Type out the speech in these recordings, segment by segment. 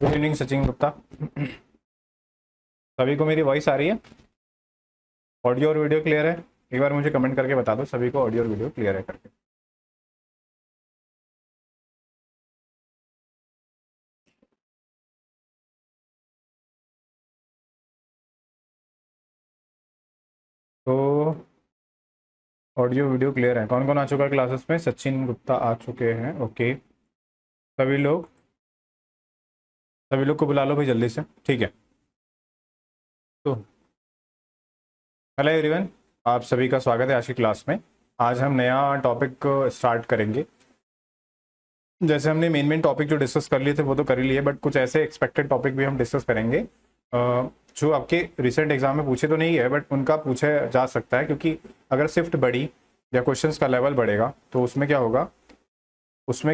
Good evening Sachin Gupta. सभी को मेरी वॉइस आ रही है? ऑडियो और वीडियो क्लियर है? एक बार मुझे कमेंट करके बता दो सभी को ऑडियो और वीडियो क्लियर है करके। तो ऑडियो वीडियो क्लियर है। कौन कौन आ चुका है क्लासेस में? सचिन गुप्ता आ चुके हैं, ओके। सभी लोग सभी लोग को बुला लो भाई जल्दी से, ठीक है। तो हेलो एवरीवन, आप सभी का स्वागत है आज की क्लास में। आज हम नया टॉपिक स्टार्ट करेंगे। जैसे हमने मेन टॉपिक जो डिस्कस कर लिए थे वो तो कर ही लिए, बट कुछ ऐसे एक्सपेक्टेड टॉपिक भी हम डिस्कस करेंगे जो आपके रिसेंट एग्जाम में पूछे तो नहीं है बट उनका पूछा जा सकता है, क्योंकि अगर शिफ्ट बढ़ी या क्वेश्चंस का लेवल बढ़ेगा तो उसमें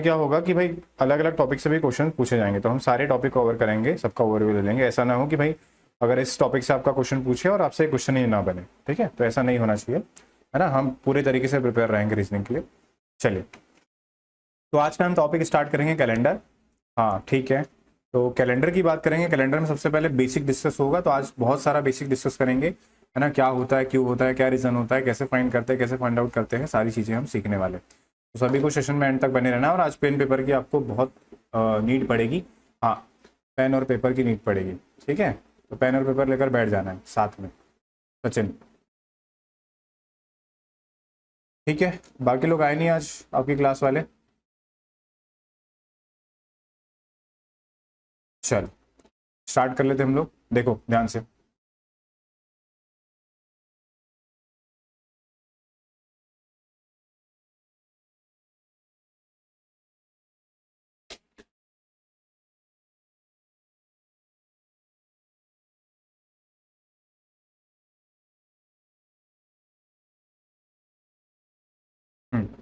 क्या होगा कि भाई अलग अलग टॉपिक से भी क्वेश्चन पूछे जाएंगे। तो हम सारे टॉपिक कवर करेंगे, सबका ओवरव्यू ले लेंगे। ऐसा ना हो कि भाई अगर इस टॉपिक से आपका क्वेश्चन पूछे और आपसे क्वेश्चन ही ना बने, ठीक है? तो ऐसा नहीं होना चाहिए, है ना। हम पूरे तरीके से प्रिपेयर रहेंगे रीजनिंग के लिए। चलिए, तो आज का हम टॉपिक स्टार्ट करेंगे कैलेंडर। हाँ ठीक है, तो कैलेंडर की बात करेंगे। कैलेंडर में सबसे पहले बेसिक डिस्कस होगा, तो आज बहुत सारा बेसिक डिस्कस करेंगे, है ना। क्या होता है, क्यों होता है, क्या रीजन होता है, कैसे फाइंड करते हैं, कैसे फाइंड आउट करते हैं, सारी चीज़ें हम सीखने वाले हैं। तो सभी को सेशन में एंड तक बने रहना। और आज पेन पेपर की आपको बहुत नीड पड़ेगी। हाँ, पेन और पेपर की नीड पड़ेगी, ठीक है। तो पेन और पेपर लेकर बैठ जाना है साथ में, सचिन, ठीक है। बाकी लोग आए नहीं आज आपकी क्लास वाले? चल स्टार्ट कर लेते हम लोग। देखो ध्यान से,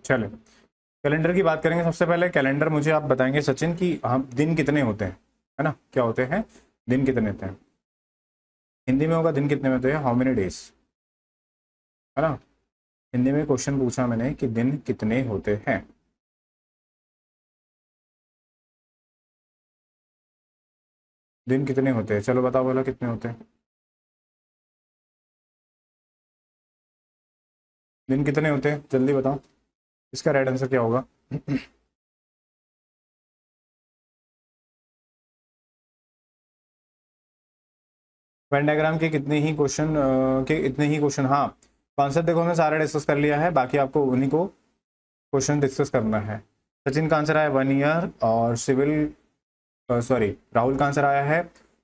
चलो कैलेंडर की बात करेंगे। सबसे पहले कैलेंडर मुझे आप बताएंगे सचिन कि हम दिन कितने होते हैं, है ना। क्या होते हैं? दिन कितने होते हैं? हिंदी में होगा दिन कितने होते हैं, हाउ मेनी डेज, है ना। हिंदी में क्वेश्चन पूछा मैंने कि दिन कितने होते हैं। दिन कितने होते हैं, चलो बताओ, बोला कितने होते हैं? दिन कितने होते हैं, जल्दी बताओ। इसका राइट आंसर क्या होगा? वेन डायग्राम के कितने ही क्वेश्चन के इतने ही क्वेश्चन, हाँ। कॉन्सेप्ट देखो हमने सारा डिस्कस कर लिया है, बाकी आपको उन्हीं को क्वेश्चन डिस्कस करना है। सचिन का आंसर आया 1 ईयर, और सिविल सॉरी राहुल का आंसर आया है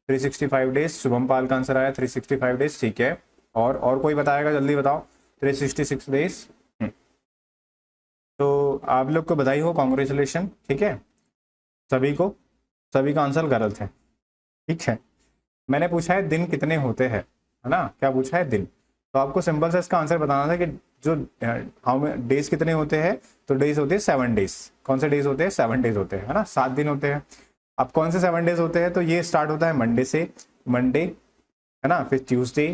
365 डेज। शुभम पाल का आंसर आया 365 डेज, ठीक है। और कोई बताएगा, जल्दी बताओ। 366 डेज। तो आप लोग को बधाई हो, कॉन्ग्रेचुलेशन, ठीक है। सभी को सभी का आंसर गलत है, ठीक है। मैंने पूछा है दिन कितने होते हैं, है ना। क्या पूछा है? दिन। तो आपको सिंपल से इसका आंसर बताना था कि जो हाउ डेज कितने होते हैं। तो डेज होते हैं 7 डेज। कौन से डेज होते हैं? 7 डेज होते हैं, है ना। 7 दिन होते हैं। अब कौन से 7 डेज होते हैं? तो ये स्टार्ट होता है मंडे से। मंडे, है ना, फिर Tuesday,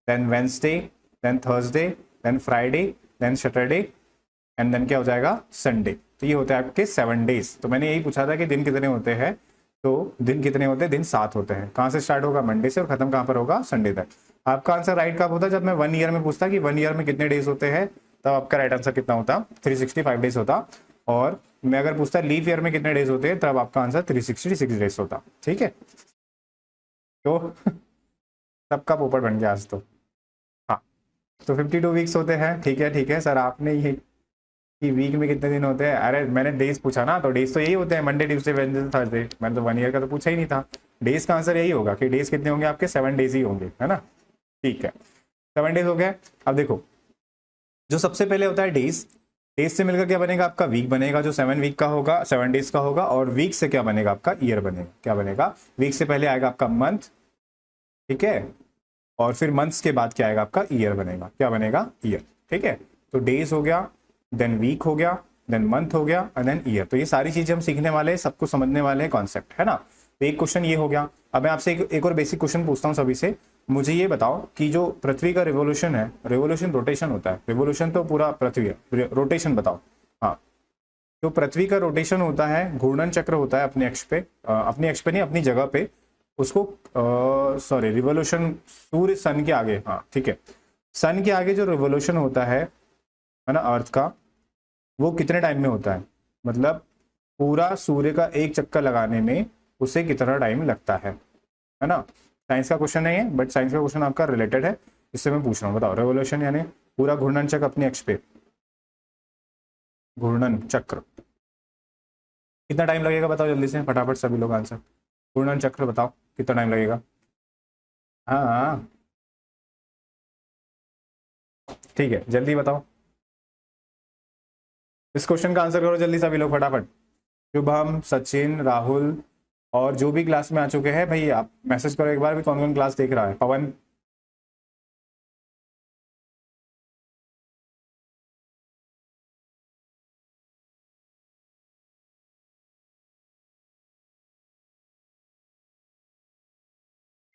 then Wednesday, then Thursday, then Friday, then Saturday, and then क्या हो जाएगा? संडे। तो ये होते हैं आपके 7 डेज। तो मैंने यही पूछा था कि दिन कितने होते हैं। तो दिन कितने होते हैं? दिन 7 होते हैं। कहाँ से स्टार्ट होगा? मंडे से, और खत्म कहाँ पर होगा? संडे तक। आपका आंसर राइट कब होता? जब मैं 1 ईयर में पूछता कि 1 ईयर में कितने डेज होते हैं, तब आपका राइट आंसर कितना होता? 365 डेज होता। और मैं अगर पूछता लीव ईयर में कितने डेज होते हैं, तब आपका आंसर 366 डेज होता, ठीक है। तो सबका पोपट बन गया आज तो। हाँ, तो 52 वीक्स होते हैं, ठीक है, ठीक है सर। आपने ये कि वीक में कितने दिन होते हैं, अरे मैंने डेज पूछा ना, तो डेज तो यही होते हैं, मंडे ट्यूसडे वेडनेसडे थर्सडे। मैंने तो 1 ईयर का तो पूछा ही नहीं था। डेज का आंसर यही होगा कि डेज कितने होंगे आपके? 7 डेज ही होंगे, है ना। ठीक है, 7 डेज हो गए। अब देखो, जो सबसे पहले होता है डेज, डेज से मिलकर क्या बनेगा आपका? वीक बनेगा, जो 7 वीक का होगा, 7 डेज का होगा। और वीक से क्या बनेगा आपका? ईयर बनेगा। क्या बनेगा? वीक से पहले आएगा आपका मंथ, ठीक है। और फिर मंथ्स के बाद क्या आएगा आपका? ईयर बनेगा। क्या बनेगा? ईयर, ठीक है। तो डेज हो गया, देन वीक हो गया, देन मंथ हो गया, एंड देन ईयर। तो ये सारी चीजें हम सीखने वाले हैं, सबको समझने वाले हैं कॉन्सेप्ट, है ना। तो एक क्वेश्चन ये हो गया। अब मैं आपसे एक और बेसिक क्वेश्चन पूछता हूँ सभी से। मुझे ये बताओ कि जो पृथ्वी का रिवोल्यूशन है, रिवोल्यूशन रोटेशन होता है, रिवोल्यूशन तो पूरा पृथ्वी है, रोटेशन बताओ। हाँ, जो पृथ्वी का रोटेशन होता है, घूर्णन चक्र होता है अपने अक्ष पे, अपनी अक्ष पे नहीं, अपनी जगह पे, उसको सॉरी रिवोल्यूशन, सूर्य सन के आगे, हाँ ठीक है, सन के आगे जो रिवोल्यूशन होता है ना अर्थ का, वो कितने टाइम में होता है, मतलब पूरा सूर्य का एक चक्कर लगाने में उसे कितना टाइम लगता है ना। साइंस का क्वेश्चन नहीं है, बट साइंस का क्वेश्चन आपका रिलेटेड है, इससे मैं पूछ रहा हूँ। बताओ, रेवोल्यूशन यानी पूरा घूर्णन चक्र अपने अक्ष पे, घूर्णन चक्र कितना टाइम लगेगा, बताओ जल्दी से, फटाफट सभी लोग आंसर। घूर्णन चक्र बताओ कितना टाइम लगेगा। हाँ ठीक है, जल्दी बताओ, इस क्वेश्चन का आंसर करो जल्दी सभी लोग फटाफट। शुभम, सचिन, राहुल और जो भी क्लास में आ चुके हैं भाई, आप मैसेज करो एक बार भी कौन कौन क्लास देख रहा है। पवन,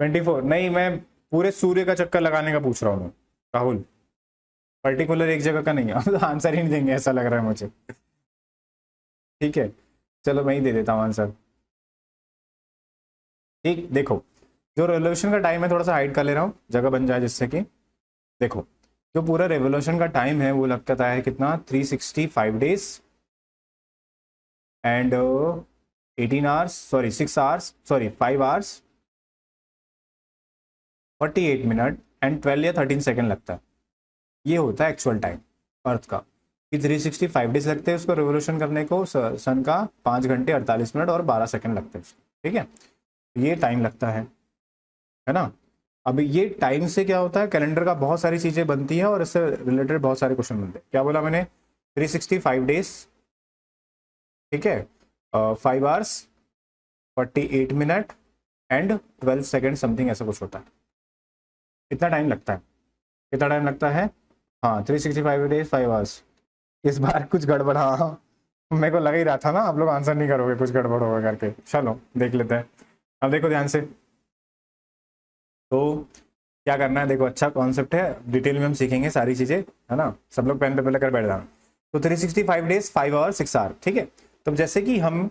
ट्वेंटी फोर नहीं, मैं पूरे सूर्य का चक्कर लगाने का पूछ रहा हूँ राहुल, पर्टिकुलर एक जगह का नहीं है। आंसर ही नहीं देंगे ऐसा लग रहा है मुझे। ठीक है, चलो मैं ही दे देता हूँ आंसर। ठीक, देखो जो रेवोल्यूशन का टाइम है, थोड़ा सा हाइड कर ले रहा हूँ जगह बन जाए जिससे कि, देखो जो पूरा रेवोल्यूशन का टाइम है वो लगता है कितना, 365 days and 18 hours, sorry 6 hours, sorry 5 hours 48 minute and 12 या 13 सेकेंड लगता है। ये होता है एक्चुअल टाइम अर्थ का, कि 365 डेज लगते हैं उसको रेवोल्यूशन करने को, सन का 5 घंटे 48 मिनट और 12 सेकेंड लगते हैं। ठीक है, ये टाइम लगता है ना। अब ये टाइम से क्या होता है, कैलेंडर का बहुत सारी चीज़ें बनती है और इससे रिलेटेड बहुत सारे क्वेश्चन बनते हैं। क्या बोला मैंने, 365 डेज, ठीक है, 5 hours 48 minute and 12 second something, ऐसा कुछ होता है। कितना टाइम लगता है, कितना टाइम लगता है, हाँ 365 डेज 5 आवर्स। इस बार कुछ गड़बड़, हाँ मेरे को लग ही रहा था ना आप लोग आंसर नहीं करोगे, कुछ गड़बड़ होगा करके। चलो देख लेते हैं, अब देखो ध्यान से, तो क्या करना है, देखो अच्छा कॉन्सेप्ट है, डिटेल में हम सीखेंगे सारी चीज़ें, है ना। सब लोग पेन पे पहले कर बैठ जाना। तो 365 डेज 5 आवर 6 आवर, ठीक है। तो जैसे कि हम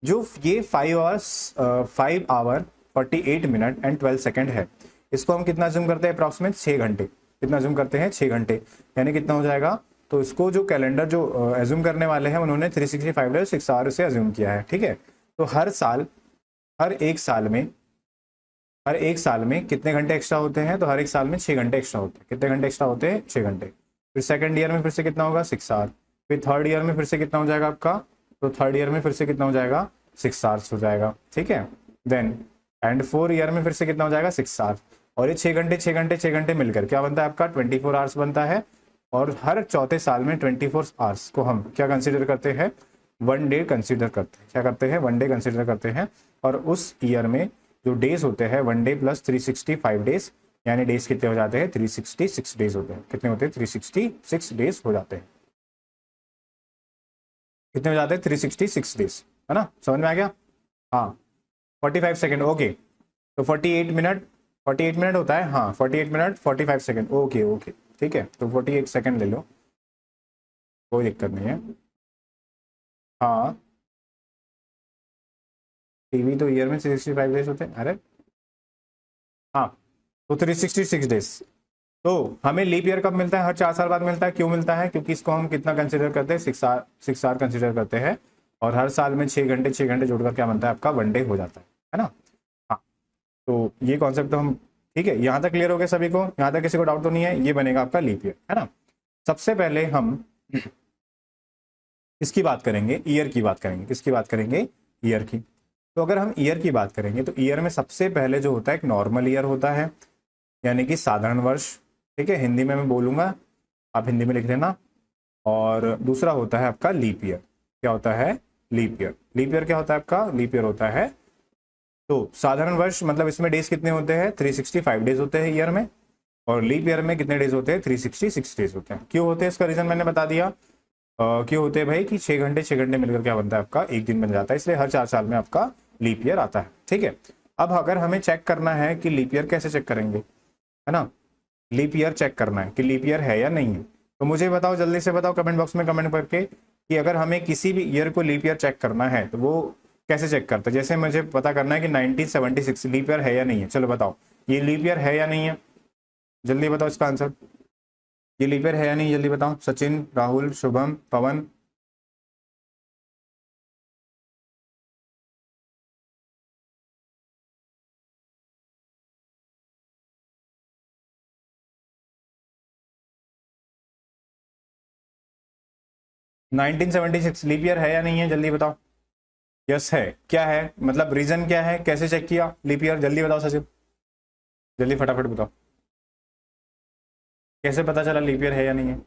जो ये 5 आवर 48 मिनट एंड 12 सेकेंड है, इसको हम कितना जूम करते हैं, अप्रॉक्सीमेट 6 घंटे। कितना जूम करते हैं, 6 घंटे, यानी कितना हो जाएगा। तो इसको जो कैलेंडर जो एज्यूम करने वाले हैं उन्होंने 365 डेज 6 आवर से एज्यूम किया है, ठीक है। तो हर साल, हर एक साल में कितने घंटे एक्स्ट्रा होते हैं, तो हर एक साल में 6 घंटे एक्स्ट्रा होते हैं। कितने घंटे एक्स्ट्रा होते हैं, 6 घंटे। फिर सेकंड ईयर में फिर से कितना होगा, 6 आवर। फिर थर्ड ईयर में फिर से कितना हो जाएगा आपका, तो थर्ड ईयर में फिर से कितना हो जाएगा, 6 आवर्स हो जाएगा, ठीक है। देन एंड 4 ईयर में फिर से कितना हो जाएगा, 6 आवर्स। और ये 6 घंटे 6 घंटे 6 घंटे मिलकर क्या बनता है आपका, 24 आवर्स बनता है। और हर चौथे साल में 24 आवर्स को हम क्या कंसिडर करते हैं, 1 डे कंसिडर करते हैं। क्या करते हैं, 1 डे कंसिडर करते हैं। और उस ईयर में जो डेज होते हैं 1 डे प्लस 365 डेज, यानी डेज कितने हो जाते हैं, 366 डेज होते हैं। कितने होते हैं, 366 डेज हो जाते हैं। कितने हो जाते हैं, 366 डेज, है ना। समझ में आ गया, हाँ। 45 सेकेंड, ओके। तो 48 मिनट होता है, हाँ 48 मिनट 45 सेकेंड, ओके ओके ठीक है। तो 48 सेकेंड ले लो, कोई दिक्कत नहीं है। हाँ टीवी तो ईयर में 365 डेज होते हैं, अरे हाँ। तो 366 डेज। तो हमें लीप ईयर कब मिलता है, हर 4 साल बाद मिलता है। क्यों मिलता है, क्योंकि इसको हम कितना कंसिडर करते हैं, 6 आवर कंसिडर करते हैं। और हर साल में 6 घंटे 6 घंटे जोड़कर क्या बनता है आपका, 1 डे हो जाता है ना। हाँ, तो ये कॉन्सेप्ट तो हम, ठीक है, यहाँ तक क्लियर हो गया सभी को, यहाँ तक किसी को डाउट तो नहीं है। ये बनेगा आपका लीप ईयर, है ना। सबसे पहले हम इसकी बात करेंगे, ईयर की बात करेंगे। किसकी बात करेंगे, ईयर की। तो अगर हम ईयर की बात करेंगे तो ईयर में सबसे पहले जो होता है एक नॉर्मल ईयर होता है, यानी कि साधारण वर्ष, ठीक है। हिंदी में मैं बोलूंगा, आप हिंदी में लिख लेना। और दूसरा होता है आपका लीप ईयर। क्या होता है, लीप ईयर। लीप ईयर क्या होता है आपका, लीप ईयर होता है, तो साधारण वर्ष मतलब इसमें डेज कितने होते हैं, 365 डेज होते हैं ईयर में। और लीप ईयर में कितने डेज होते हैं, 366 डेज होते हैं। क्यों होते हैं, इसका रीजन मैंने बता दिया। क्यों होते हैं भाई, कि 6 घंटे 6 घंटे मिलकर क्या बनता है आपका, एक दिन बन जाता है। इसलिए हर 4 साल में आपका लीप ईयर आता है, ठीक है। अब अगर हमें चेक करना है कि लीप ईयर कैसे चेक करेंगे, है ना, लीप ईयर चेक करना है कि लीप ईयर है या नहीं है, तो मुझे बताओ, जल्दी से बताओ कमेंट बॉक्स में कमेंट करके कि अगर हमें किसी भी ईयर को लीप ईयर चेक करना है तो वो कैसे चेक करते हैं। जैसे मुझे पता करना है कि 1976 लीप ईयर है या नहीं है, चलो बताओ ये लीप ईयर है या नहीं है, जल्दी बताओ इसका आंसर। ये लीप ईयर है या नहीं, जल्दी बताओ। सचिन, राहुल, शुभम, पवन। नाइनटीन 76 लीप ईयर है या नहीं है, जल्दी बताओ। यस है, क्या है मतलब रीजन क्या है, कैसे चेक किया लीप ईयर, जल्दी बताओ सचिन, जल्दी फटाफट बताओ। कैसे पता चला लीप ईयर है या नहीं है,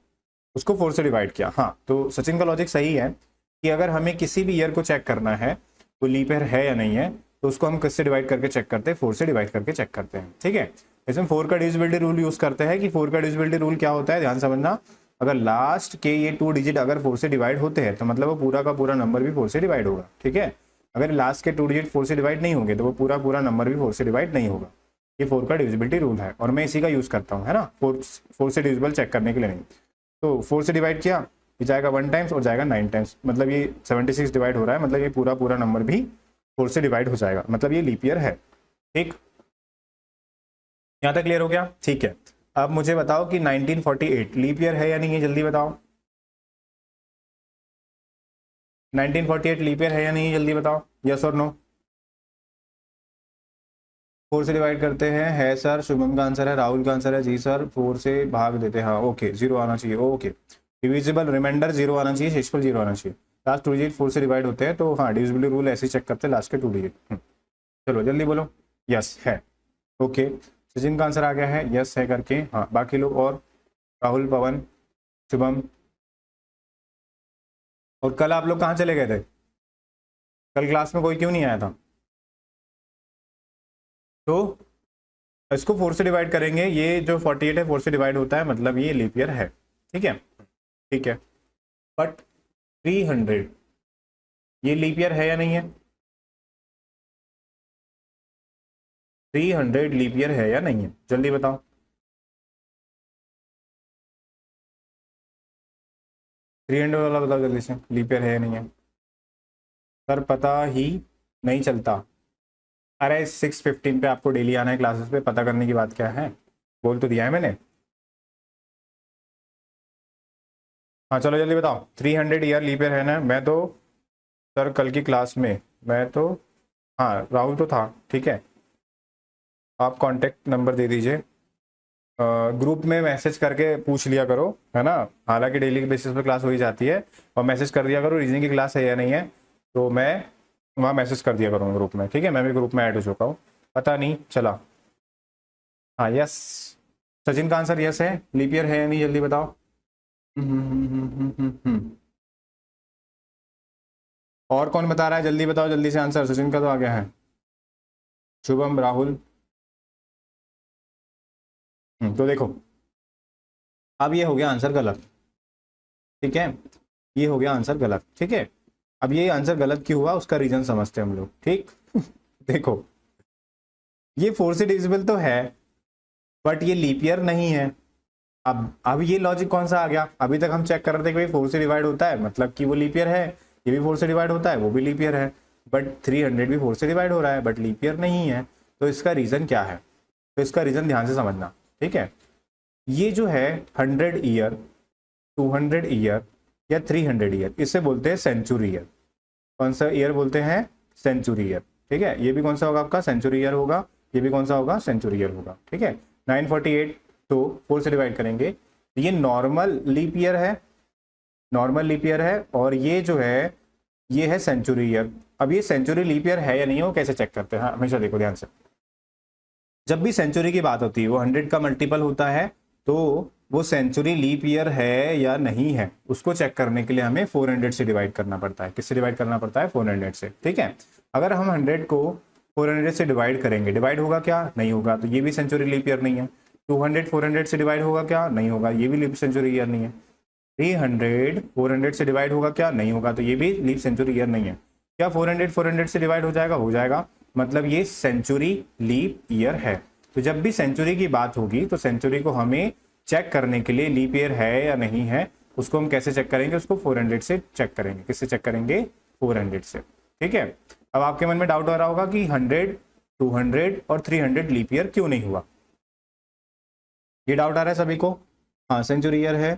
उसको 4 से डिवाइड किया। हाँ तो सचिन का लॉजिक सही है कि अगर हमें किसी भी ईयर को चेक करना है तो लीप ईयर है या नहीं है तो उसको हम किससे डिवाइड करके चेक करते हैं, 4 से डिवाइड करके चेक करते हैं। ठीक है, इसमें 4 का डिविजिबिलिटी रूल यूज करते हैं कि 4 का डिविजिबिलिटी रूल क्या होता है, ध्यान समझना। अगर लास्ट के ये 2 डिजिट अगर 4 से डिवाइड होते हैं तो मतलब वो पूरा का पूरा नंबर भी 4 से डिवाइड होगा। ठीक है, अगर लास्ट के 2 डिजिट 4 से डिवाइड नहीं होंगे तो वो पूरा पूरा नंबर भी 4 से डिवाइड नहीं होगा। ये 4 का डिविजिबिलिटी रूल है और मैं इसी का यूज करता हूँ, है ना, 4 से डिविजिबल चेक करने के लिए नहीं। तो 4 से डिवाइड किया, ये जाएगा 1 टाइम्स और जाएगा 9 टाइम्स, मतलब ये 76 डिवाइड हो रहा है, मतलब ये पूरा पूरा नंबर भी 4 से डिवाइड हो जाएगा, मतलब ये लीप ईयर है। ठीक, यहाँ तक क्लियर हो गया। ठीक है, अब मुझे बताओ कि 1948 लीप ईयर है या नहीं है, जल्दी बताओ। 1948 लीप ईयर है या नहीं है, जल्दी बताओ, यस और नो। 4 से डिवाइड करते हैं, है सर। शुभम का आंसर है, राहुल का आंसर है जी सर, 4 से भाग देते हैं, हाँ ओके, 0 आना चाहिए, ओके। डिविजिबल रिमाइंडर 0 आना चाहिए, शेषफल 0 आना चाहिए। लास्ट 2 डिजिट 4 से डिवाइड होते हैं तो हाँ डिविजिबिलिटी रूल ऐसे चेक करते हैं, लास्ट के 2 डिजिट। चलो जल्दी बोलो, यस है, ओके। सचिन का आंसर आ गया है, यस है करके। हाँ बाकी लोग और, राहुल, पवन, शुभम। और कल आप लोग कहाँ चले गए थे, कल क्लास में कोई क्यों नहीं आया था। तो इसको 4 से डिवाइड करेंगे, ये जो 48 है 4 से डिवाइड होता है, मतलब ये लीप ईयर है। ठीक है, ठीक है, बट 300 ये लीप ईयर है या नहीं है, 300 लीप ईयर है या नहीं है, जल्दी बताओ। 300 वाला बताओ जल्दी से, लीप ईयर है या नहीं है। सर पता ही नहीं चलता। अरे 6:15 पे आपको डेली आना है क्लासेस पे, पता करने की बात क्या है, बोल तो दिया है मैंने। हाँ चलो जल्दी बताओ, 300 ईयर लीप ईयर है ना। मैं तो सर कल की क्लास में, मैं तो, हाँ राहुल तो था, ठीक है। आप कांटेक्ट नंबर दे दीजिए, ग्रुप में मैसेज करके पूछ लिया करो, है ना। हालांकि डेली के बेसिस पे क्लास हो ही जाती है, और मैसेज कर दिया करो रीजनिंग की क्लास है या नहीं है, तो मैं वहाँ मैसेज कर दिया करूँगा ग्रुप में। ठीक है, मैं भी ग्रुप में ऐड हो चुका हूँ, पता नहीं चला। हाँ यस, सचिन का आंसर यस है, लीप ईयर है या नहीं, जल्दी बताओ। और कौन बता रहा है, जल्दी बताओ, जल्दी से आंसर। सचिन का तो आ गया है, शुभम, राहुल। तो देखो अब ये हो गया आंसर गलत, ठीक है, ये हो गया आंसर गलत। ठीक है, अब ये आंसर गलत क्यों हुआ उसका रीजन समझते हैं हम लोग। ठीक देखो ये 4 से डिविजिबल तो है बट ये लीप ईयर नहीं है। अब ये लॉजिक कौन सा आ गया, अभी तक हम चेक कर रहे थे कि भाई 4 से डिवाइड होता है मतलब कि वो लीप ईयर है, ये भी 4 से डिवाइड होता है वो भी लीप ईयर है, बट 300 भी 4 से डिवाइड हो रहा है बट लीप ईयर नहीं है। तो इसका रीजन क्या है, तो इसका रीजन ध्यान से समझना। ठीक है, ये जो है 100 ईयर, 200 ईयर या 300 ईयर, इसे बोलते हैं सेंचुरी ईयर। कौन सा ईयर बोलते हैं, सेंचुरी ईयर। ठीक है, ये भी कौन सा होगा आपका, सेंचुरी ईयर होगा, ये भी कौन सा होगा, सेंचुरी ईयर होगा। ठीक है, 948 तो 4 से डिवाइड करेंगे, ये नॉर्मल लीप ईयर है, नॉर्मल लीप ईयर है, और ये जो है ये है सेंचुरी ईयर। अब ये सेंचुरी लीप ईयर है या नहीं हो कैसे चेक करते हैं, हमेशा देखो ध्यान से, जब भी सेंचुरी की बात होती है वो 100 का मल्टीपल होता है, तो वो सेंचुरी लीप ईयर है या नहीं है उसको चेक करने के लिए हमें 400 से डिवाइड करना पड़ता है। किससे डिवाइड करना पड़ता है, 400 से। ठीक है, अगर हम 100 को 400 से डिवाइड करेंगे, डिवाइड होगा क्या, नहीं होगा, तो ये भी सेंचुरी लीप ईयर नहीं है। 200 400 से डिवाइड होगा क्या, नहीं होगा, ये भी लीप सेंचुरी ईयर नहीं है। 300 400 से डिवाइड होगा क्या, नहीं होगा, तो ये भी लीप सेंचुरी ईयर नहीं है। क्या 400 400 से डिवाइड हो जाएगा, हो जाएगा, मतलब ये सेंचुरी लीप ईयर है। तो जब भी सेंचुरी की बात होगी तो सेंचुरी को हमें चेक करने के लिए लीप ईयर है या नहीं है उसको हम कैसे चेक करेंगे, उसको 400 से चेक करेंगे। किससे चेक करेंगे? 400 से। ठीक है, अब आपके मन में डाउट हो रहा होगा कि 100, 200 और 300 लीप ईयर क्यों नहीं हुआ? ये डाउट आ रहा है सभी को? हाँ, सेंचुरी ईयर है।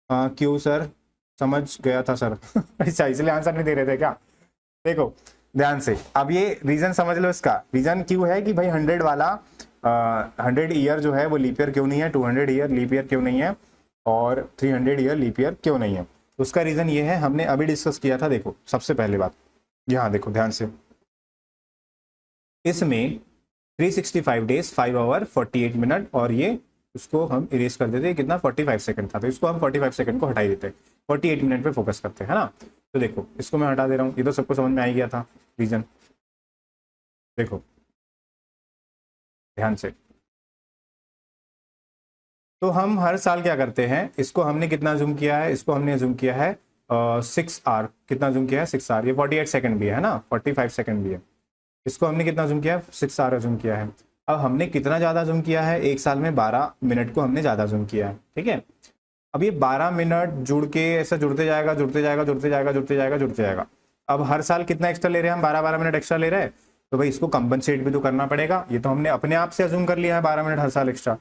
हाँ, क्यों सर? समझ गया था सर। अच्छा, इसलिए आंसर नहीं दे रहे थे क्या? देखो ध्यान से, अब ये रीजन समझ लो। इसका रीजन क्यों है कि भाई 100 वाला 100 ईयर जो है वो लीप ईयर क्यों नहीं है, 200 ईयर लीप ईयर क्यों नहीं है, और 300 ईयर लीप ईयर क्यों नहीं है? उसका रीजन ये है, हमने अभी डिस्कस किया था। देखो सबसे पहली बात यहाँ देखो ध्यान से, इसमें 365 डेज 5 आवर 48 मिनट, और ये उसको हम इरेज कर देते, कितना 45 सेकंड था, तो इसको हम 45 सेकंड को हटा ही देते, 48 मिनट पे फोकस करते हैं, है ना। तो देखो इसको मैं हटा दे रहा हूँ, ये तो सबको समझ में आ ही गया था रीजन। देखो ध्यान से, तो हम हर साल क्या करते हैं, इसको हमने कितना जूम किया है, इसको हमने जूम किया है 6 आवर। कितना जूम किया है? 6 आवर। ये 48 सेकंड भी है ना, 45 सेकंड भी है। इसको हमने कितना जूम किया है? 6 आवर जूम किया है। अब हमने कितना ज़्यादा जूम किया है? एक साल में 12 मिनट को हमने ज़्यादा जूम किया है। ठीक है, अब ये 12 मिनट जुड़ के ऐसा जुड़ते जाएगा, जुड़ते जाएगा, जुड़ते जाएगा, जुड़ते जाएगा, जुड़ते जाएगा। अब हर साल कितना एक्स्ट्रा ले रहे हैं हम? 12-12 मिनट एक्स्ट्रा ले रहे हैं, तो भाई इसको कंपनसेट भी तो करना पड़ेगा। ये तो हमने अपने आप से अज्यूम कर लिया है 12 मिनट हर साल एक्स्ट्रा,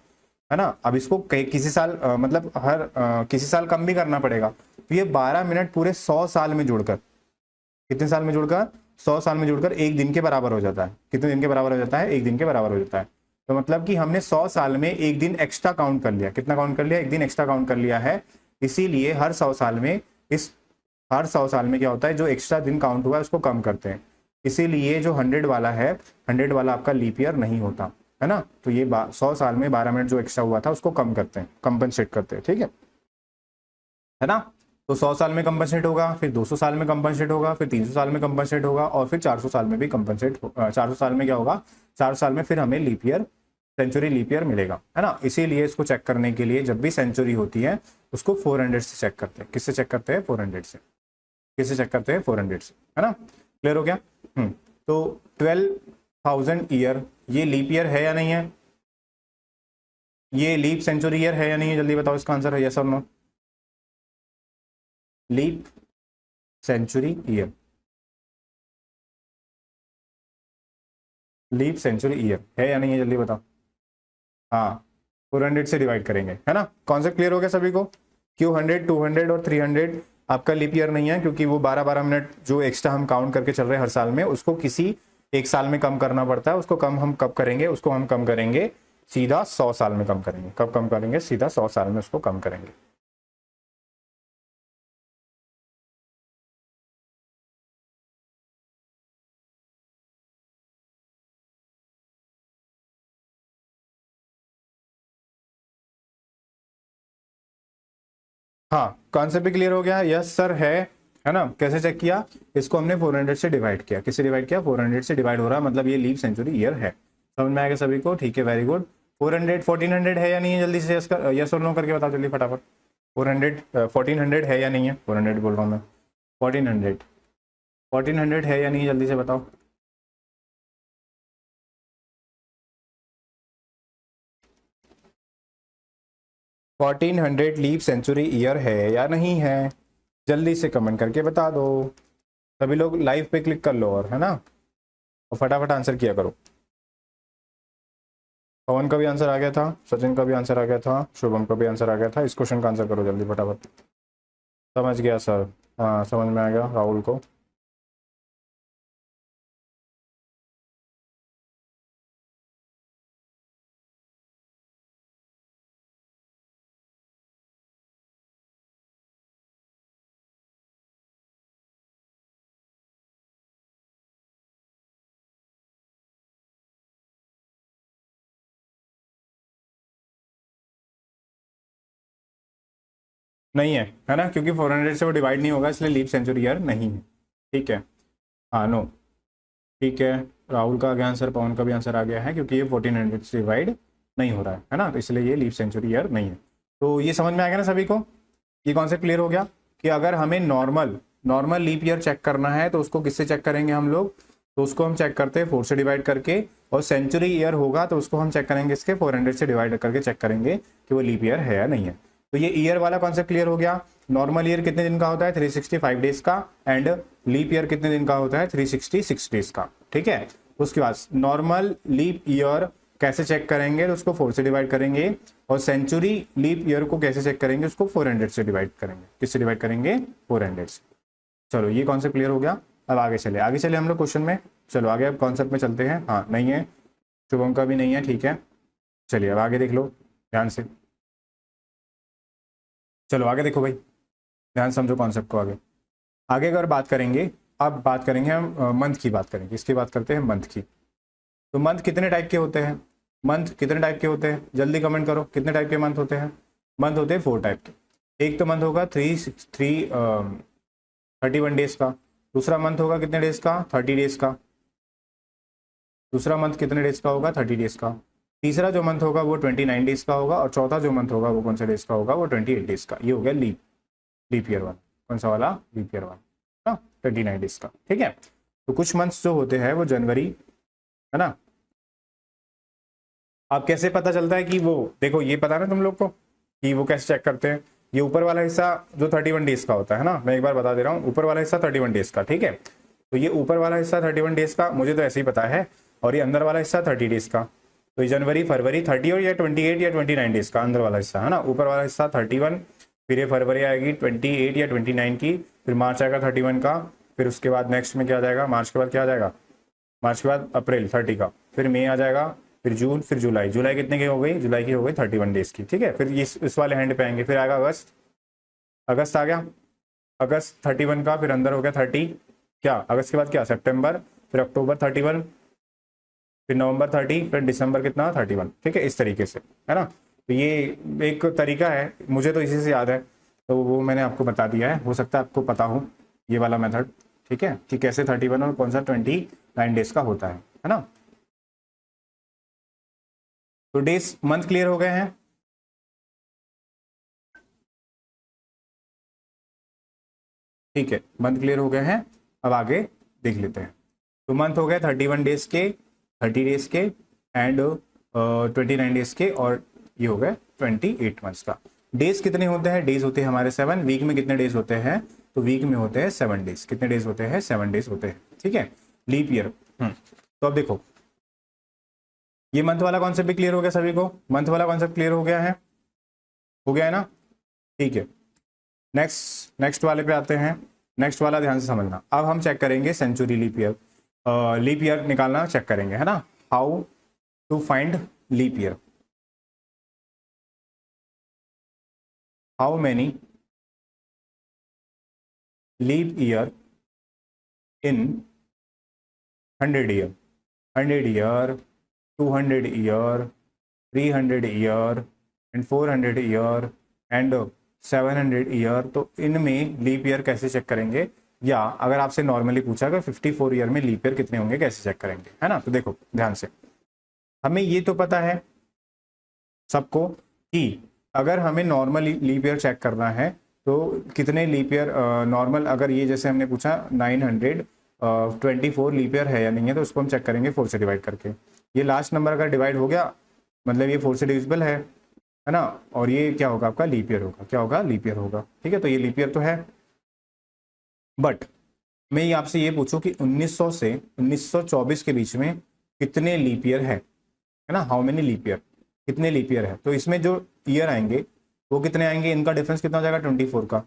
है ना। अब इसको किसी साल मतलब हर किसी साल कम भी करना पड़ेगा। तो ये 12 मिनट पूरे 100 साल में जुड़कर, कितने साल में जुड़कर? 100 साल में जुड़कर एक दिन के बराबर हो जाता है। कितने दिन के बराबर हो जाता है? एक दिन के बराबर हो जाता है। तो मतलब कि हमने 100 साल में एक दिन एक्स्ट्रा काउंट कर लिया। कितना काउंट कर लिया? एक दिन एक्स्ट्रा काउंट कर लिया है। इसीलिए हर 100 साल में हर 100 साल में क्या होता है, जो एक्स्ट्रा दिन काउंट हुआ है उसको कम करते हैं। इसीलिए जो 100 वाला है, 100 वाला आपका लीप ईयर नहीं होता, है ना। तो ये 100 साल में 12 मिनट जो एक्स्ट्रा हुआ था उसको कम करते हैं, कंपनसेट करते हैं। ठीक है ना। तो 100 साल में कंपनसेट होगा, फिर 200 साल में कंपनसेट होगा, फिर 300 साल में कंपनसेट होगा, और फिर 400 साल में भी कंपनसेट 400 साल में क्या होगा? 400 साल में फिर हमें leap year, century leap year मिलेगा, है ना। इसीलिए इसको चेक करने के लिए जब भी सेंचुरी होती है उसको 400 से चेक करते हैं। किससे चेक करते हैं? 400 से। किससे चेक करते हैं? 400 से, है ना। क्लियर हो गया? तो 12,000 ईयर ये लीप ईयर है या नहीं है? ये लीप सेंचुरी ईयर है या नहीं है? जल्दी बताओ, इसका आंसर है यस और no. Leap century year, leap century year है या नहीं है? जल्दी बताओ। हाँ, 400 से डिवाइड करेंगे, है ना। कॉन्सेप्ट क्लियर हो गया सभी को? क्यों 100, 200 और 300 आपका लीप ईयर नहीं है? क्योंकि वो 12-12 मिनट जो एक्स्ट्रा हम काउंट करके चल रहे हैं हर साल में, उसको किसी एक साल में कम करना पड़ता है। उसको कम हम कब करेंगे? उसको हम कम करेंगे सीधा 100 साल में कम करेंगे। कब कम करेंगे? सीधा 100 साल में उसको कम करेंगे। हाँ, कॉन्सेप्ट भी क्लियर हो गया? यस सर है ना। कैसे चेक किया? इसको हमने 400 से डिवाइड किया। किससे डिवाइड किया? 400 से डिवाइड हो रहा है, मतलब ये लीप सेंचुरी ईयर है। समझ में आएगा सभी को? ठीक है, वेरी गुड। 400 1400 है या नहीं है? जल्दी से यस और नो करके बताओ जल्दी फटाफट। 400 1400 है या नहीं है? 400 बोल रहा हूँ मैं। 1400 1400 है या नहीं है? जल्दी से बताओ। फोर्टीन 1400 लीप सेंचुरी ईयर है या नहीं है? जल्दी से कमेंट करके बता दो। सभी लोग लाइव पे क्लिक कर लो, और है ना, और फटाफट आंसर किया करो। पवन का भी आंसर आ गया था, सचिन का भी आंसर आ गया था, शुभम का भी आंसर आ गया था। इस क्वेश्चन का आंसर करो जल्दी फटाफट। समझ गया सर? हाँ, समझ में आ गया राहुल को। नहीं है ना, क्योंकि 400 से वो डिवाइड नहीं होगा, इसलिए लीप सेंचुरी ईयर नहीं है। ठीक है, हाँ नो। ठीक है, राहुल का आगे आंसर, पवन का भी आंसर आ गया है, क्योंकि ये 1400 से डिवाइड नहीं हो रहा है ना, तो इसलिए ये लीप सेंचुरी ईयर नहीं है। तो ये समझ में आ गया ना सभी को? ये कॉन्सेप्ट क्लियर हो गया कि अगर हमें नॉर्मल लीप ईयर चेक करना है तो उसको किससे चेक करेंगे हम लोग? तो उसको हम चेक करते हैं 4 से डिवाइड करके, और सेंचुरी ईयर होगा तो उसको हम चेक करेंगे इसके 400 से डिवाइड करके चेक करेंगे कि वो लीप ईयर है या नहीं है। तो ये ईयर वाला कॉन्सेप्ट क्लियर हो गया। नॉर्मल ईयर कितने दिन का होता है, 365 डेज का, एंड लीप ईयर कितने दिन का होता है, 366 डेज का, ठीक है। उसके बाद नॉर्मल लीप ईयर कैसे चेक करेंगे, तो उसको 4 से डिवाइड करेंगे, और सेंचुरी लीप ईयर को कैसे चेक करेंगे, उसको 400 से डिवाइड करेंगे। किससे डिवाइड करेंगे, 400 से। चलो ये कॉन्सेप्ट क्लियर हो गया। अब आगे चले हम लोग क्वेश्चन में। चलो आगे अब कॉन्सेप्ट में चलते हैं। हाँ नहीं है, शुभम का भी नहीं है, ठीक है। चलिए अब आगे देख लो ध्यान से। चलो आगे देखो भाई, ध्यान समझो कॉन्सेप्ट को। आगे आगे अगर बात करेंगे, अब बात करेंगे हम मंथ की बात करेंगे। इसकी बात करते हैं मंथ की। तो मंथ कितने टाइप के होते हैं, मंथ कितने टाइप के होते हैं, जल्दी कमेंट करो कितने टाइप के मंथ होते हैं। मंथ होते हैं 4 टाइप के। एक तो मंथ होगा 31 डेज का। दूसरा मंथ होगा कितने डेज का, 30 डेज का। दूसरा मंथ कितने डेज का होगा, 30 डेज का। तीसरा जो मंथ होगा वो 29 डेज का होगा, और चौथा जो मंथ होगा वो कौन सा डेज का होगा, वो 28 डेज का। ये हो गया लीप ईयर वन। कौन सा वाला, लीप ईयर वन, 29 डेज का, ठीक है। तो कुछ मंथ्स जो होते हैं वो जनवरी, है ना। अब कैसे पता चलता है कि वो, देखो ये पता ना तुम लोग को कि वो कैसे चेक करते हैं। ये ऊपर वाला हिस्सा जो 31 डेज का होता है ना, मैं एक बार बता दे रहा हूँ, ऊपर वाला हिस्सा 31 डेज का, ठीक है। तो ये ऊपर वाला हिस्सा 31 डेज का, मुझे तो ऐसे ही पता है। और ये अंदर वाला हिस्सा 30 डेज का। तो ये जनवरी फरवरी 30 और या 28 या 29 डेज का अंदर वाला हिस्सा, है ना। ऊपर वाला हिस्सा 31, फिर ये फरवरी आएगी 28 या 29 की, फिर मार्च आएगा 31 का, फिर उसके बाद नेक्स्ट में क्या आ जाएगा, मार्च के बाद क्या आ जाएगा, मार्च के बाद अप्रैल 30 का, फिर मई आ जाएगा, फिर जून, फिर जुलाई। जुलाई कितने की हो गई, जुलाई की हो गई 31 डेज की, ठीक है। फिर इस वाले हैंड पे आएंगे, फिर आएगा अगस्त। अगस्त आ गया, अगस्त 31 का, फिर अंदर हो गया 30, क्या अगस्त के बाद क्या, सितंबर, फिर अक्टूबर 31, फिर नवंबर 30, फिर दिसंबर कितना 31, ठीक है। इस तरीके से, है ना। तो ये एक तरीका है, मुझे तो इसी से याद है, तो वो मैंने आपको बता दिया है। हो सकता है आपको पता हो ये वाला मेथड, ठीक है, कि कैसे 31 और कौन सा 29 डेज का होता है ना। तो डेज मंथ क्लियर हो गए हैं। ठीक है, मंथ क्लियर हो गए हैं। अब आगे देख लेते हैं। तो मंथ हो गए 31 डेज के, 30 डेज के, एंड 29 डेज के, और ये हो गए 28 मंथ्स का। डेज कितने होते हैं, डेज होते हैं हमारे 7। वीक में कितने डेज होते हैं, तो वीक में होते हैं 7 डेज। कितने डेज होते हैं, 7 डेज होते हैं, ठीक है। Leap year. तो अब देखो, ये मंथ वाला कॉन्सेप्ट भी क्लियर हो गया सभी को, मंथ वाला कॉन्सेप्ट क्लियर हो गया है, हो गया है ना, ठीक है। नेक्स्ट वाले पे आते हैं। नेक्स्ट वाला ध्यान से समझना। अब हम चेक करेंगे century leap year. Leap year निकालना चेक करेंगे, है ना। How to find leap year. How many leap year in 100 year, 100 year, 200 year, 300 year, and 400 year, and 700 year. तो इनमें लीप ईयर कैसे चेक करेंगे, या अगर आपसे नॉर्मली पूछा कि 54 ईयर में लीप ईयर कितने होंगे, कैसे चेक करेंगे, है ना। तो देखो ध्यान से, हमें ये तो पता है सबको कि अगर हमें नॉर्मल लीप ईयर चेक करना है तो कितने लीप ईयर नॉर्मल, अगर ये जैसे हमने पूछा 924 लीप ईयर है या नहीं है, तो उसको हम चेक करेंगे 4 से डिवाइड करके। ये लास्ट नंबर अगर डिवाइड हो गया, मतलब ये 4 से डिविजिबल है ना, और ये क्या होगा आपका, लीप ईयर होगा। क्या होगा, लीप ईयर होगा, ठीक है। तो ये लीप ईयर तो है, बट मैं ये आपसे ये पूछूं कि 1900 से 1924 के बीच में कितने लीप ईयर है ना। हाउ मेनी लीप ईयर, कितने लीप ईयर है। तो इसमें जो ईयर आएंगे वो कितने आएंगे, इनका डिफरेंस कितना हो जाएगा, 24 का।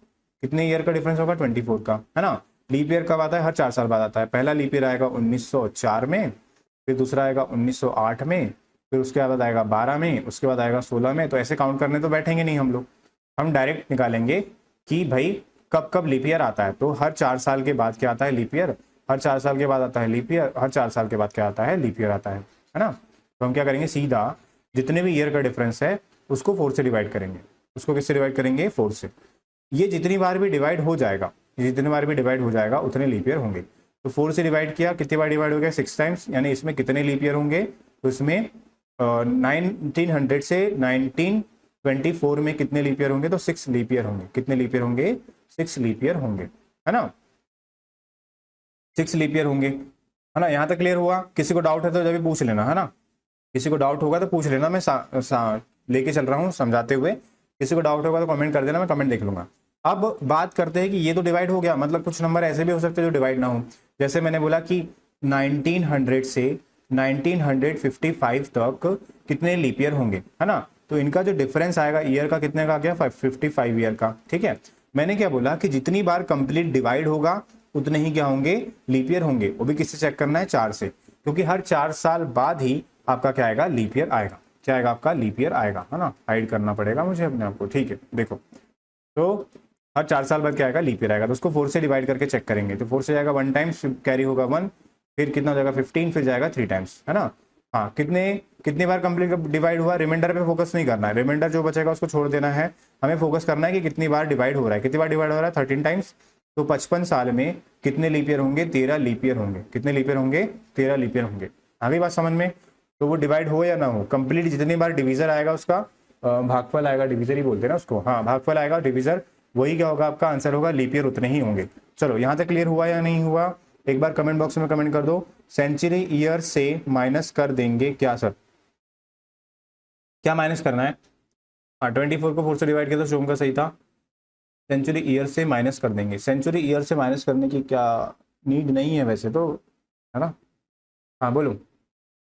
कितने ईयर का डिफरेंस होगा, 24 का, है ना। लीप ईयर कब आता है, हर 4 साल बाद आता है। पहला लीप ईयर आएगा 1904 में, फिर दूसरा आएगा 1908 में, फिर उसके बाद आएगा 12 में, उसके बाद आएगा 16 में। तो ऐसे काउंट करने तो बैठेंगे नहीं हम लोग, हम डायरेक्ट निकालेंगे कि भाई कब कब लीप ईयर आता है। तो हर 4 साल के बाद क्या आता है, लीप ईयर। हर 4 साल के बाद आता है लीप ईयर, हर 4 साल के बाद क्या आता है, लीप ईयर आता है ना। तो हम क्या करेंगे, सीधा जितने भी ईयर का डिफरेंस है उसको 4 से डिवाइड करेंगे। उसको किससे डिवाइड करेंगे, 4 से। ये जितनी बार भी डिवाइड हो जाएगा, जितनी बार भी डिवाइड हो जाएगा उतने लीप ईयर होंगे। तो 4 से डिवाइड किया, कितनी बार डिवाइड हो गया, 6 टाइम्स, यानी इसमें कितने लीप ईयर होंगे, तो इसमें 1900 से 1924 में कितने लीप ईयर होंगे, तो 6 लीप ईयर होंगे। कितने लीप ईयर होंगे, 6 लीप ईयर होंगे, है ना। 6 लीप ईयर होंगे, है ना। यहाँ तक क्लियर हुआ। किसी को डाउट है तो जब पूछ लेना, है ना। किसी को डाउट होगा तो पूछ लेना, मैं लेके चल रहा हूँ समझाते हुए। किसी को डाउट होगा तो कमेंट कर देना, मैं कमेंट देख लूंगा। अब बात करते हैं कि ये तो डिवाइड हो गया, मतलब कुछ नंबर ऐसे भी हो सकते हैं जो डिवाइड ना हो। जैसे मैंने बोला कि 1900 से 1955 तक कितने लीप ईयर होंगे, है ना। तो इनका जो डिफरेंस आएगा ईयर का कितने का आ गया, 55 ईयर का। ठीक है, मैंने क्या बोला कि जितनी बार कंप्लीट डिवाइड होगा उतने ही क्या होंगे, लीप ईयर होंगे। वो भी किससे चेक करना है, 4 से, क्योंकि हर 4 साल बाद ही आपका क्या आएगा, लीप ईयर आएगा। क्या आएगा आपका, लीप ईयर आएगा, है ना। हाइड करना पड़ेगा मुझे अपने आप को, ठीक है। देखो तो हर 4 साल बाद क्या आएगा, लीप ईयर आएगा। तो उसको 4 से डिवाइड करके चेक करेंगे। तो 4 से जाएगा 1 टाइम्स, कैरी होगा 1, फिर कितना हो जाएगा 15, फिर जाएगा 3 टाइम्स, है ना। हाँ, कितनी बार कंप्लीट डिवाइड हुआ, रिमाइंडर पे फोकस नहीं करना है, रिमाइंडर जो बचेगा उसको छोड़ देना है। हमें फोकस करना है कि कितनी बार डिवाइड हो रहा है, कितनी बार डिवाइड हो रहा है, 13 टाइम्स। तो 55 साल में कितने लीप ईयर होंगे, 13 लीप ईयर होंगे। कितने लीप ईयर होंगे, 13 लीप ईयर होंगे। आ गई बात समझ में। तो वो डिवाइड हो या ना हो, कंप्लीट जितनी बार डिवीजर आएगा उसका भागफल आएगा, डिवीजर ही बोलते हैं ना उसको, हाँ भागफल आएगा, डिवीजर, वही क्या होगा आपका आंसर होगा, लीप ईयर उतने ही होंगे। चलो यहाँ तक क्लियर हुआ या नहीं हुआ, एक बार कमेंट बॉक्स में कमेंट कर दो। सेंचुरी ईयर से माइनस कर देंगे क्या सर, क्या माइनस करना है। हाँ, 24 को 4 से डिवाइड किया तो शुभम का सही था। सेंचुरी ईयर से माइनस कर देंगे, सेंचुरी ईयर से माइनस करने की क्या नीड नहीं है वैसे तो, है ना। हाँ बोलो,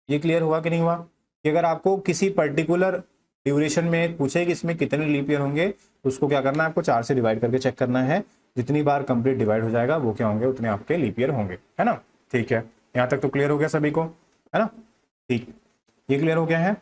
ये क्लियर हुआ कि नहीं हुआ, कि अगर आपको किसी पर्टिकुलर ड्यूरेशन में पूछे कि इसमें कितने लीप ईयर होंगे, तो उसको क्या करना है, आपको 4 से डिवाइड करके चेक करना है। जितनी बार कंप्लीट डिवाइड हो जाएगा वो क्या होंगे, उतने आपके लीप ईयर होंगे, है ना। ठीक है, यहाँ तक तो क्लियर हो गया सभी को, है ना। ठीक, ये क्लियर हो गया है।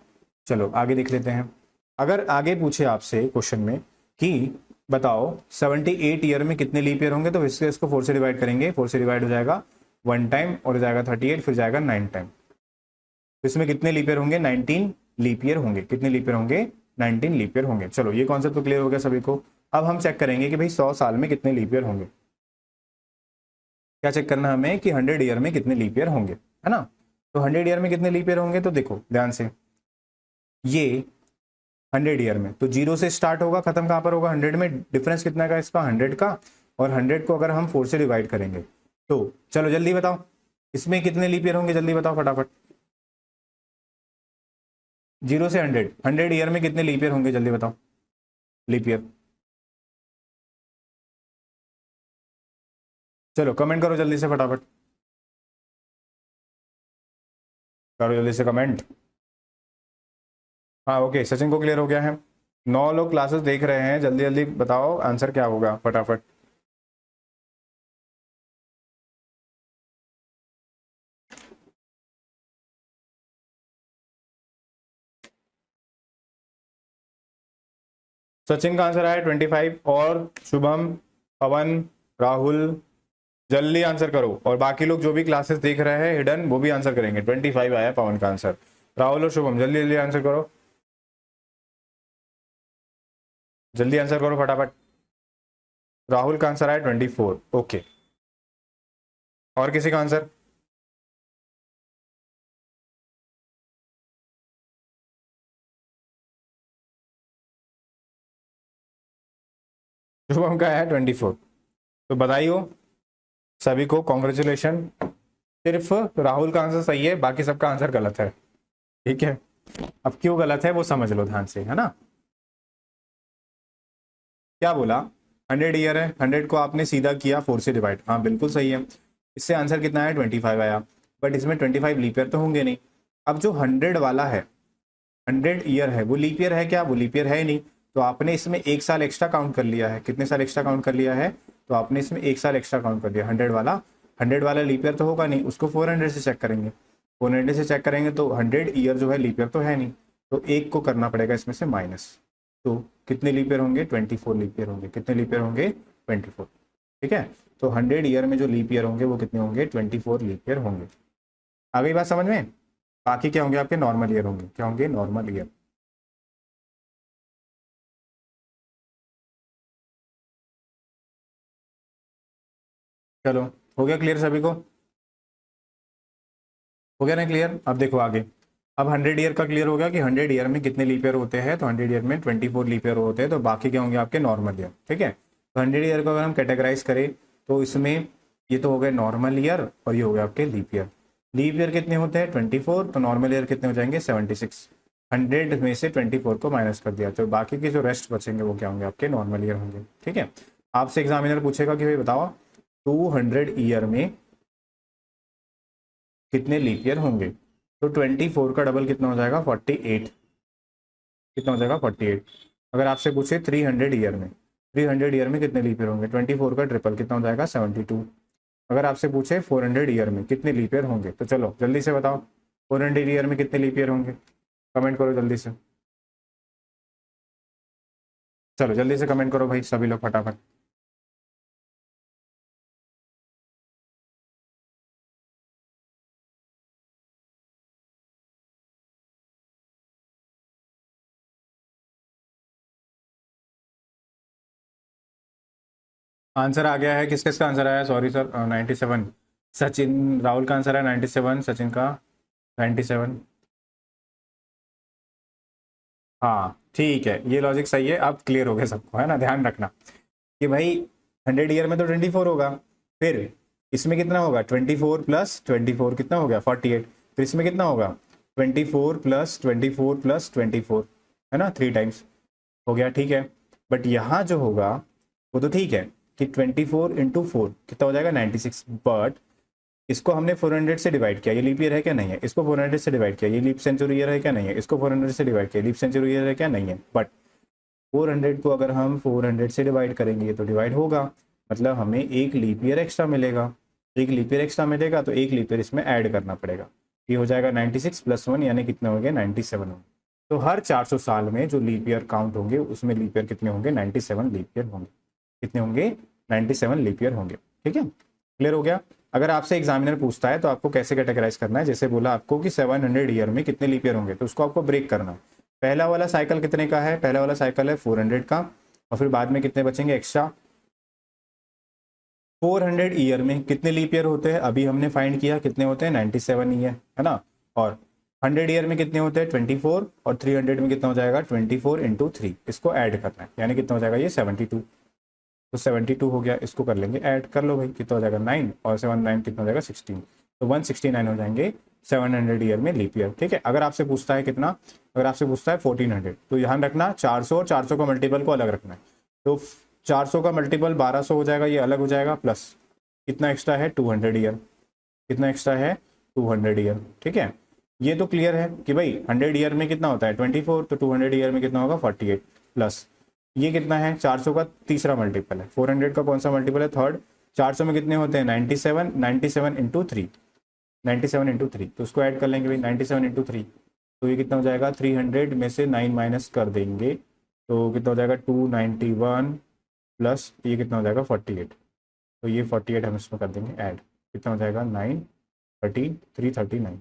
चलो आगे देख लेते हैं। अगर आगे पूछे आपसे क्वेश्चन में कि बताओ 78 ईयर में कितने लीप ईयर होंगे, तो इसको 4 से डिवाइड करेंगे, 4 से डिवाइड हो जाएगा 1 टाइम और हो जाएगा 38, फिर जाएगा 9 टाइम। तो इसमें कितने लीप ईयर होंगे, 19 लीप ईयर होंगे। कितने लीप ईयर होंगे, 19 लीप ईयर होंगे। चलो ये कॉन्सेप्ट तो क्लियर हो गया सभी को। अब हम चेक करेंगे कि भाई 100 साल में कितने लीप ईयर होंगे। क्या चेक करना है हमें कि 100 ईयर में कितने लीप ईयर होंगे, है ना। तो 100 ईयर में कितने लीप ईयर होंगे, तो देखो ध्यान से, ये 100 ईयर में तो 0 से स्टार्ट होगा, खत्म कहां पर होगा, 100 में। डिफरेंस कितना का इसका, 100 का। और 100 को अगर हम 4 से डिवाइड करेंगे तो चलो जल्दी बताओ इसमें कितने लीप ईयर होंगे, जल्दी बताओ फटाफट। 0 से 100, 100 ईयर में कितने लीप ईयर होंगे, जल्दी बताओ। लीप ईयर, चलो कमेंट करो जल्दी से फटाफट, करो जल्दी से कमेंट। हाँ ओके, सचिन को क्लियर हो गया है। 9 लोग क्लासेस देख रहे हैं, जल्दी जल्दी बताओ आंसर क्या होगा फटाफट। सचिन का आंसर आया 25, और शुभम, पवन, राहुल, जल्दी आंसर करो। और बाकी लोग जो भी क्लासेस देख रहे हैं हिडन, वो भी आंसर करेंगे। 25 आया पवन का आंसर। राहुल और शुभम जल्दी जल्दी आंसर करो, जल्दी आंसर करो फटाफट। राहुल का आंसर आया 24, ओके। और किसी का आंसर, शुभम का है 24। तो बधाई हो सभी को, कॉन्ग्रेचुलेशन। सिर्फ राहुल का आंसर सही है, बाकी सबका आंसर गलत है, ठीक है। अब क्यों गलत है वो समझ लो ध्यान से, है ना। क्या बोला, 100 ईयर है, 100 को आपने सीधा किया 4 से डिवाइड, हाँ बिल्कुल सही है। इससे आंसर कितना आया, 25 आया। बट इसमें 25 लीप ईयर तो होंगे नहीं। अब जो 100 वाला है, 100 ईयर है, वो लीप ईयर है क्या, वो लीप ईयर है ही नहीं। तो आपने इसमें 1 साल एक्स्ट्रा काउंट कर लिया है। कितने साल एक्स्ट्रा काउंट कर लिया है, तो आपने इसमें 1 साल एक्स्ट्रा काउंट कर लिया। 100 वाला लीप ईयर तो होगा नहीं, उसको 400 से चेक करेंगे। 400 से चेक करेंगे तो 100 ईयर जो है लीप ईयर तो है नहीं, तो एक को करना पड़ेगा इसमें से माइनस। तो कितने लीप ईयर होंगे, 24 लीप ईयर होंगे। कितने लीप ईयर होंगे, 24, ठीक है। तो 100 ईयर में जो लीप ईयर होंगे वो कितने होंगे, 24 लीप ईयर होंगे। आ गई बात समझ में। बाकी क्या होंगे आपके, नॉर्मल ईयर होंगे। क्या होंगे, नॉर्मल ईयर। चलो हो गया क्लियर सभी को, हो गया ना क्लियर। अब देखो आगे, अब 100 ईयर का क्लियर हो गया कि 100 ईयर में कितने लीप ईयर होते हैं। तो 100 ईयर में 24 लीप ईयर होते हैं, तो बाकी क्या होंगे आपके, नॉर्मल ईयर, ठीक है। तो 100 ईयर को अगर हम कैटेगराइज करें तो इसमें ये तो हो गए नॉर्मल ईयर, और ये हो गए आपके लीप ईयर। लीप ईयर कितने होते हैं, 24, तो नॉर्मल ईयर कितने हो जाएंगे, 76। 100 में से 24 को माइनस कर दिया, तो बाकी के जो रेस्ट बचेंगे वो क्या होंगे आपके, नॉर्मल ईयर होंगे, ठीक है। आपसे एग्जामिनर पूछेगा कि भाई बताओ 200 ईयर में कितने लीप ईयर होंगे, तो 24 का डबल कितना हो जाएगा 48, कितना हो जाएगा 48। अगर आपसे पूछे 300 ईयर में कितने लीप ईयर होंगे, 24 का ट्रिपल कितना हो जाएगा 72। अगर आपसे पूछे 400 ईयर में कितने लीप ईयर होंगे, तो चलो जल्दी से बताओ 400 ईयर में कितने लीप ईयर होंगे, कमेंट करो जल्दी से, चलो जल्दी से कमेंट करो भाई सभी लोग फटाफट। आंसर आ गया है, किस किस का आंसर आया, सॉरी सर 97। सचिन, राहुल का आंसर है 97, सचिन का 97। हाँ ठीक है, ये लॉजिक सही है, अब क्लियर हो गया सबको, है ना। ध्यान रखना कि भाई 100 ईयर में तो 24 होगा, फिर इसमें कितना होगा 24 प्लस 24 कितना हो गया 48, फिर इसमें कितना होगा 24 प्लस 24 प्लस 24, है ना, 3 टाइम्स हो गया, ठीक है। बट यहाँ जो होगा वो तो ठीक है कि 24 इंटू 4 कितना हो जाएगा 96, बट इसको हमने 400 से डिवाइड किया, ये लीप ईयर है क्या नहीं है, इसको 400 से डिवाइड किया, ये लीप सेंचुरी ईयर है क्या नहीं है, इसको 400 से डिवाइड किया, लीप सेंचुरी ईयर है क्या नहीं है। बट 400 को अगर हम 400 से डिवाइड करेंगे तो डिवाइड होगा, मतलब हमें एक लीप ईयर एक्स्ट्रा मिलेगा, एक लीप ईयर एक्स्ट्रा मिलेगा तो एक लीप ईयर इसमें ऐड करना पड़ेगा, ये हो जाएगा 96 प्लस 1 यानी कितने होंगे 97 होंगे। तो हर 400 साल में जो लीप ईयर काउंट होंगे उसमें लीप ईयर कितने होंगे 97 लीप ईयर होंगे, कितने होंगे 97 लीप ईयर होंगे, ठीक है। क्लियर हो गया। अगर आपसे एग्जामिनर पूछता है तो आपको कैसे कैटेगराइज करना है, जैसे बोला आपको कि 700 ईयर में कितने लीप ईयर होंगे, तो उसको आपको ब्रेक करना है। पहला वाला साइकिल कितने का है, पहला वाला साइकिल है 400 का, और फिर बाद में कितने बचेंगे एक्स्ट्रा। 400 ईयर में कितने लीप ईयर होते हैं, अभी हमने फाइंड किया कितने होते हैं 97 ईयर, है ना। और 100 ईयर में कितने होते हैं 24, और 300 में कितना हो जाएगा 24 इंटू 3, इसको ऐड करना है, यानी कितना हो जाएगा ये 72। तो 72 हो गया, इसको कर लेंगे ऐड, कर लो भाई, कितना हो जाएगा 9, और 7 9 कितना हो जाएगा 16, तो 169 हो जाएंगे 700 ईयर में लीप ईयर, ठीक है। अगर आपसे पूछता है कितना, अगर आपसे पूछता है 1400, तो ध्यान रखना 400 और 400 का मल्टीपल को अलग रखना है, तो 400 का मल्टीपल 1200 हो जाएगा, ये अलग हो जाएगा, प्लस कितना एक्स्ट्रा है 200 ईयर, कितना एक्स्ट्रा है 200 ईयर, ठीक है। ये तो क्लियर है कि भाई 100 ईयर में कितना होता है 24, तो 200 ईयर में कितना होगा 48, प्लस ये कितना है 400 का तीसरा मल्टीपल है, 400 का कौन सा मल्टीपल है थर्ड, 400 में कितने होते हैं 97, 97 इंटू 3, 97 इंटू 3, तो उसको ऐड कर लेंगे भाई 97 इंटू 3, तो ये कितना हो जाएगा 300 में से 9 माइनस कर देंगे, तो कितना हो जाएगा 291, प्लस ये कितना हो जाएगा 48, तो ये 48 हम इसमें कर देंगे ऐड, कितना हो जाएगा 9 30 339,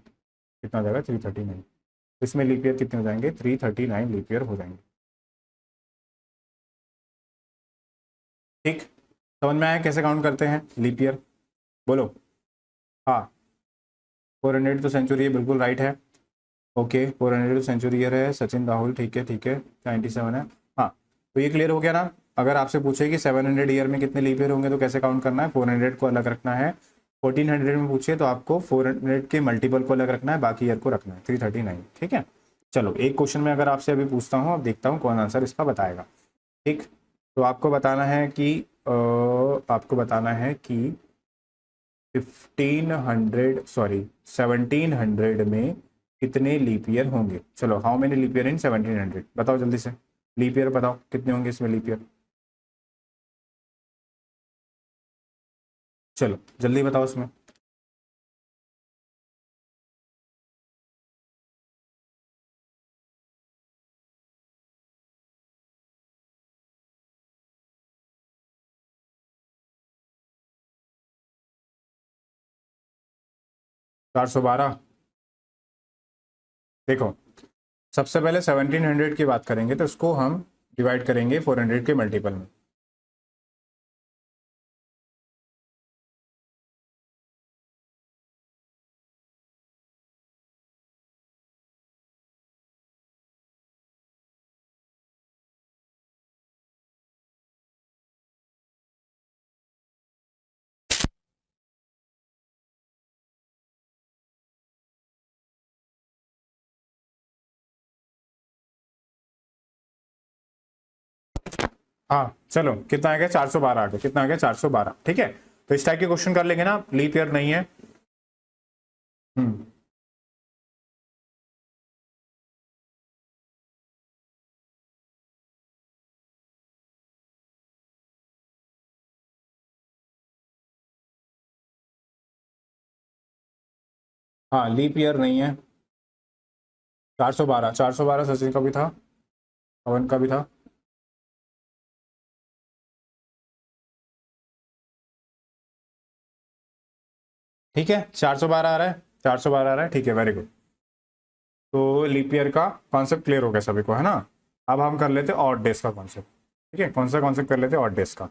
कितना हो जाएगा 339, इसमें लीप ईयर कितने हो जाएंगे 339 लीप ईयर हो जाएंगे, ठीक। समझ में आया कैसे काउंट करते हैं लीप ईयर, बोलो। हाँ 400 तो सेंचुरी है, बिल्कुल राइट है, ओके 400 तो सेंचुरी ईयर है, सचिन राहुल ठीक है ठीक है, 97 है। हाँ तो ये क्लियर हो गया ना। अगर आपसे पूछे कि 700 ईयर में कितने लीप ईयर होंगे तो कैसे काउंट करना है, 400 को अलग रखना है, 1400 में पूछे तो आपको 400 के मल्टीपल को अलग रखना है, बाकी ईयर को रखना है 339, ठीक है। चलो एक क्वेश्चन में अगर आपसे अभी पूछता हूँ, अब देखता हूँ कौन आंसर इसका बताएगा, ठीक। तो आपको बताना है कि 1700 में कितने लीप ईयर होंगे। चलो how many leap year in 1700, बताओ जल्दी से, लीप ईयर बताओ कितने होंगे इसमें लीप ईयर, चलो जल्दी बताओ इसमें। 412। देखो सबसे पहले 1700 की बात करेंगे तो उसको हम डिवाइड करेंगे 400 के मल्टीपल में, हाँ चलो, कितना आ गया 412 आ गया, कितना आ गया 412, ठीक है। तो इस टाइप के क्वेश्चन कर लेंगे ना, लीप ईयर नहीं है। हम्म। हाँ लीप ईयर नहीं है। 412, 412 सचिन का भी था, पवन का भी था। ठीक है, 412 आ रहा है, 412 आ रहा है, ठीक है, वेरी गुड। तो लीप ईयर का कॉन्सेप्ट क्लियर हो गया सभी को, है ना। अब हम कर लेते ऑड डेज का कॉन्सेप्ट। ठीक है, कौन सा कॉन्सेप्ट कर लेते ऑड डेज का।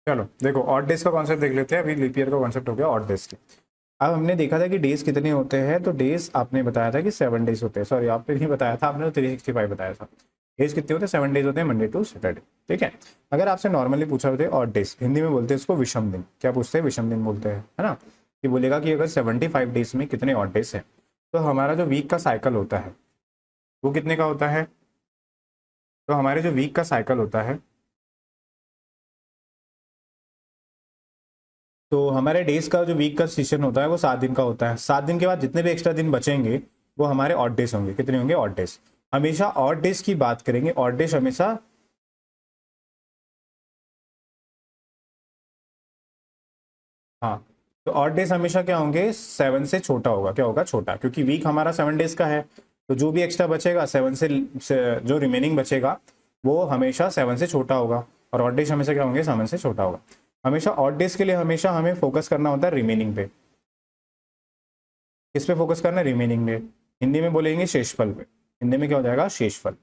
चलो देखो, ऑड डेज का कॉन्सेप्ट देख लेते हैं। अभी लीप ईयर का कॉन्सेप्ट हो गया ऑड डेज की। अब हमने देखा था कि डेज कितने होते हैं, तो डेज आपने बताया था कि 7 डेज होते हैं। सॉरी, आपने नहीं बताया था, आपने तो 365 बताया था। डेज कितने होते हैं, 7 डेज होते हैं, मंडे टू सैटरडे। ठीक है। अगर आपसे नॉर्मली पूछा होते ऑड डेज, हिंदी में बोलते हैं इसको विषम दिन। क्या पूछते हैं, विषम दिन बोलते हैं, है ना। कि बोलेगा कि अगर 75 डेज में कितने ऑड डेज है, तो हमारा जो वीक का साइकिल होता है वो कितने का होता है। तो हमारे जो वीक का साइकिल होता है, तो हमारे डेज का जो वीक का सेशन होता है वो 7 दिन का होता है। 7 दिन के बाद जितने भी एक्स्ट्रा दिन बचेंगे वो हमारे ऑड डेज होंगे। कितने होंगे, ऑड डेज। हमेशा ऑड डेज की बात करेंगे, ऑड डेज हमेशा। हाँ, तो ऑड डेज हमेशा क्या होंगे, 7 से छोटा होगा। क्या होगा, छोटा, क्योंकि वीक हमारा 7 डेज का है। तो जो भी एक्स्ट्रा बचेगा 7 से जो रिमेनिंग बचेगा वो हमेशा 7 से छोटा होगा। और ऑड डेज हमेशा क्या होंगे, 7 से छोटा होगा। हमेशा ऑड डेज के लिए हमेशा हमें फोकस करना होता है रिमेनिंग पे। किस पे फोकस करना है, रिमेनिंग पे। हिंदी में बोलेंगे शेषफल पे। हिंदी में क्या हो जाएगा, शेषफल।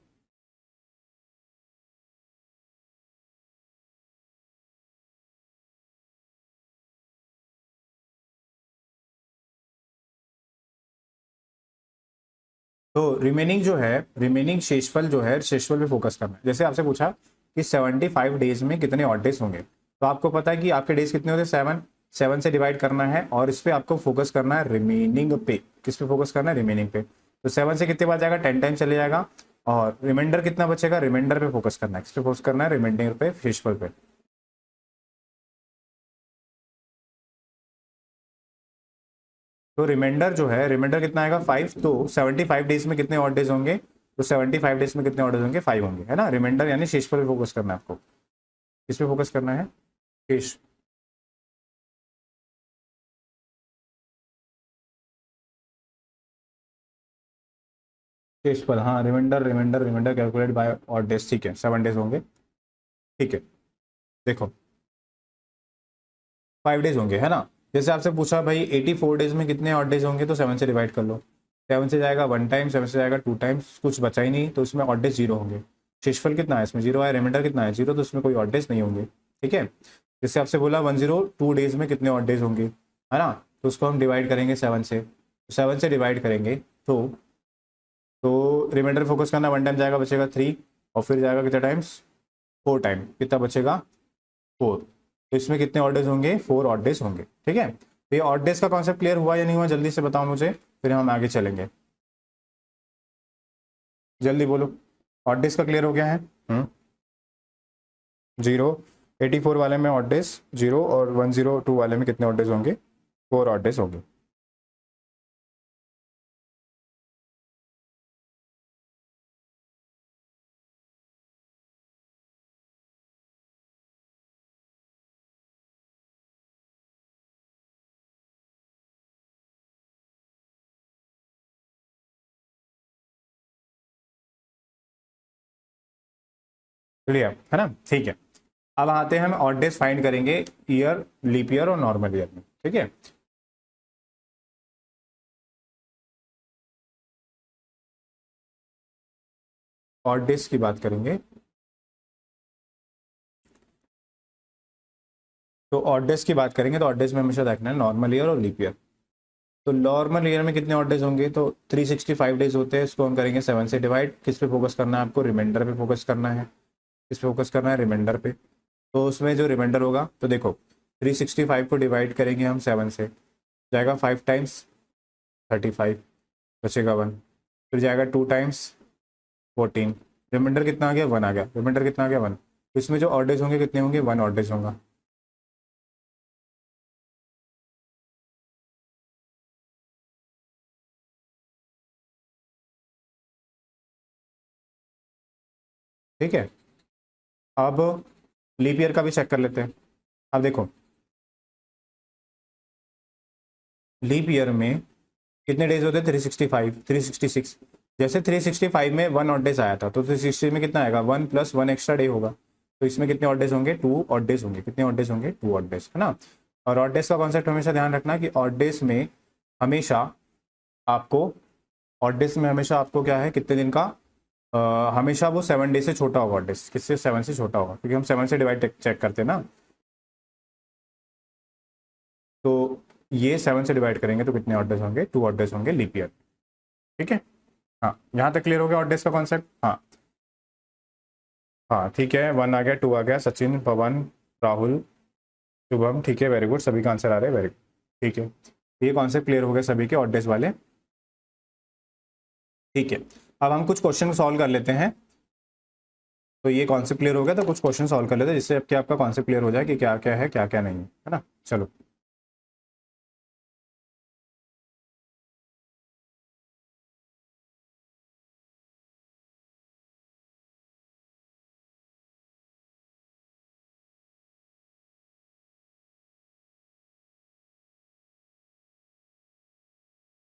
तो रिमेनिंग जो है, रिमेनिंग शेषफल जो है, शेषफल पे फोकस करना है। जैसे आपसे पूछा कि 75 डेज में कितने ऑड डेज होंगे, तो आपको पता है कि आपके डेज कितने होते हैं, 7। 7 से डिवाइड करना है और इस पे आपको फोकस करना है रिमेनिंग पे। किस पे फोकस करना है, रिमेनिंग पे। तो 7 से कितने बार जाएगा, 10 टाइम चले जाएगा। और रिमाइंडर कितना बचेगा, रिमाइंडर पे फोकस करना है। किस पे फोकस करना है, रिमाइंडर पे, शेषफल पे। तो रिमाइंडर जो है, रिमाइंडर कितना आएगा, 5। तो 75 डेज में कितने ऑड डेज होंगे, तो 75 डेज में कितने ऑड डेज होंगे, 5 होंगे, है ना। रिमाइंडर यानी शेषफल पे फोकस करना है आपको। किस पे फोकस करना है, शेष। शेषफल, हाँ, remainder, remainder, remainder calculate by odd days, ठीक है, 7 डेज होंगे। ठीक है, देखो 5 डेज होंगे, है ना। जैसे आपसे पूछा भाई 84 डेज में कितने ऑड डेज होंगे, तो 7 से डिवाइड कर लो। 7 से जाएगा 1 टाइम, 7 से जाएगा 2 टाइम्स, कुछ बचा ही नहीं, तो इसमें ऑड डेज 0 होंगे। शेषफल कितना है, इसमें 0 है। रिमाइंडर कितना है, 0, तो इसमें कोई ऑड डेज नहीं होंगे। ठीक है। जैसे आपसे बोला 102 डेज में कितने ऑड डेज होंगे, है ना। तो उसको हम डिवाइड करेंगे 7 से। 7 से डिवाइड करेंगे तो रिमाइंडर फोकस करना, 1 टाइम जाएगा, बचेगा 3। और फिर जाएगा कितने टाइम्स, 4 टाइम, कितना बचेगा, 4। तो इसमें कितने ऑड डेज होंगे, 4 ऑड डेज होंगे। ठीक है। तो ये ऑड डेज का कॉन्सेप्ट क्लियर हुआ या नहीं हुआ, जल्दी से बताओ मुझे, फिर हम आगे चलेंगे। जल्दी बोलो, ऑड डेज का क्लियर हो गया है। 0, 84 वाले में ऑड डेज 0, और 102 वाले में कितने ऑड डेज होंगे, 4 ऑड डेज होंगे। क्लियर है ना, ठीक है। अब आते हैं हम ऑड डेज फाइंड करेंगे ईयर, लीप ईयर और नॉर्मल ईयर में। ठीक है। ऑड डेज की बात करेंगे तो ऑड डेज की बात करेंगे तो ऑड डेज में हमेशा देखना है नॉर्मल ईयर और लीप ईयर। तो नॉर्मल ईयर में कितने ऑड डेज होंगे, तो 365 डेज होते हैं, इसको हम करेंगे 7 से डिवाइड। किस पे फोकस करना है आपको, रिमाइंडर पे फोकस करना है। किस पे फोकस करना है, रिमाइंडर पे। तो उसमें जो रिमाइंडर होगा, तो देखो 365 को डिवाइड करेंगे हम 7 से, जाएगा 5 टाइम्स 35, बचेगा 1। फिर जाएगा 2 टाइम्स 14, रिमाइंडर कितना आ गया, 1 आ गया। रिमाइंडर कितना आ गया, 1। तो इसमें जो ऑड डेज होंगे कितने होंगे, 1 ऑड डेज होगा। ठीक है, अब लीप ईयर का भी चेक कर लेते हैं। अब देखो लीप ईयर में कितने डेज होते हैं, 365, 366। जैसे 365 में 1 ऑड डेज आया था, तो 360 में कितना आएगा, 1 + 1 एक्स्ट्रा डे होगा। तो इसमें कितने ऑड डेज होंगे, 2 ऑड डेज होंगे। कितने ऑड डेज होंगे, 2 ऑड डेज, है ना। और ऑड डेज का कॉन्सेप्ट हमेशा ध्यान रखना कि ऑड डेज में हमेशा आपको, ऑड डेज में हमेशा आपको क्या है, कितने दिन का, हमेशा वो 7 डे से छोटा होगा। ऑड डेज किससे, 7 से छोटा होगा, क्योंकि हम 7 से डिवाइड चेक करते हैं ना। तो ये 7 से डिवाइड करेंगे तो कितने ऑड डेज होंगे, 2 ऑड डेज होंगे लीप ईयर। ठीक है, हाँ यहाँ तक क्लियर हो गया ऑड डेज का कॉन्सेप्ट। हाँ हाँ ठीक है, 1 आ गया, 2 आ गया, सचिन, पवन, राहुल, शुभम, ठीक है, वेरी गुड, सभी का आंसर आ रहा है, वेरी गुड। ठीक है, ये कॉन्सेप्ट क्लियर हो गए सभी के ऑड डेज वाले। ठीक है, अब हम कुछ क्वेश्चन सॉल्व कर लेते हैं। तो ये कॉन्सेप्ट क्लियर हो गया, तो कुछ क्वेश्चन सॉल्व कर लेते हैं, जिससे आपके आपका कॉन्सेप्ट क्लियर हो जाए कि क्या क्या है, क्या क्या नहीं है ना। चलो,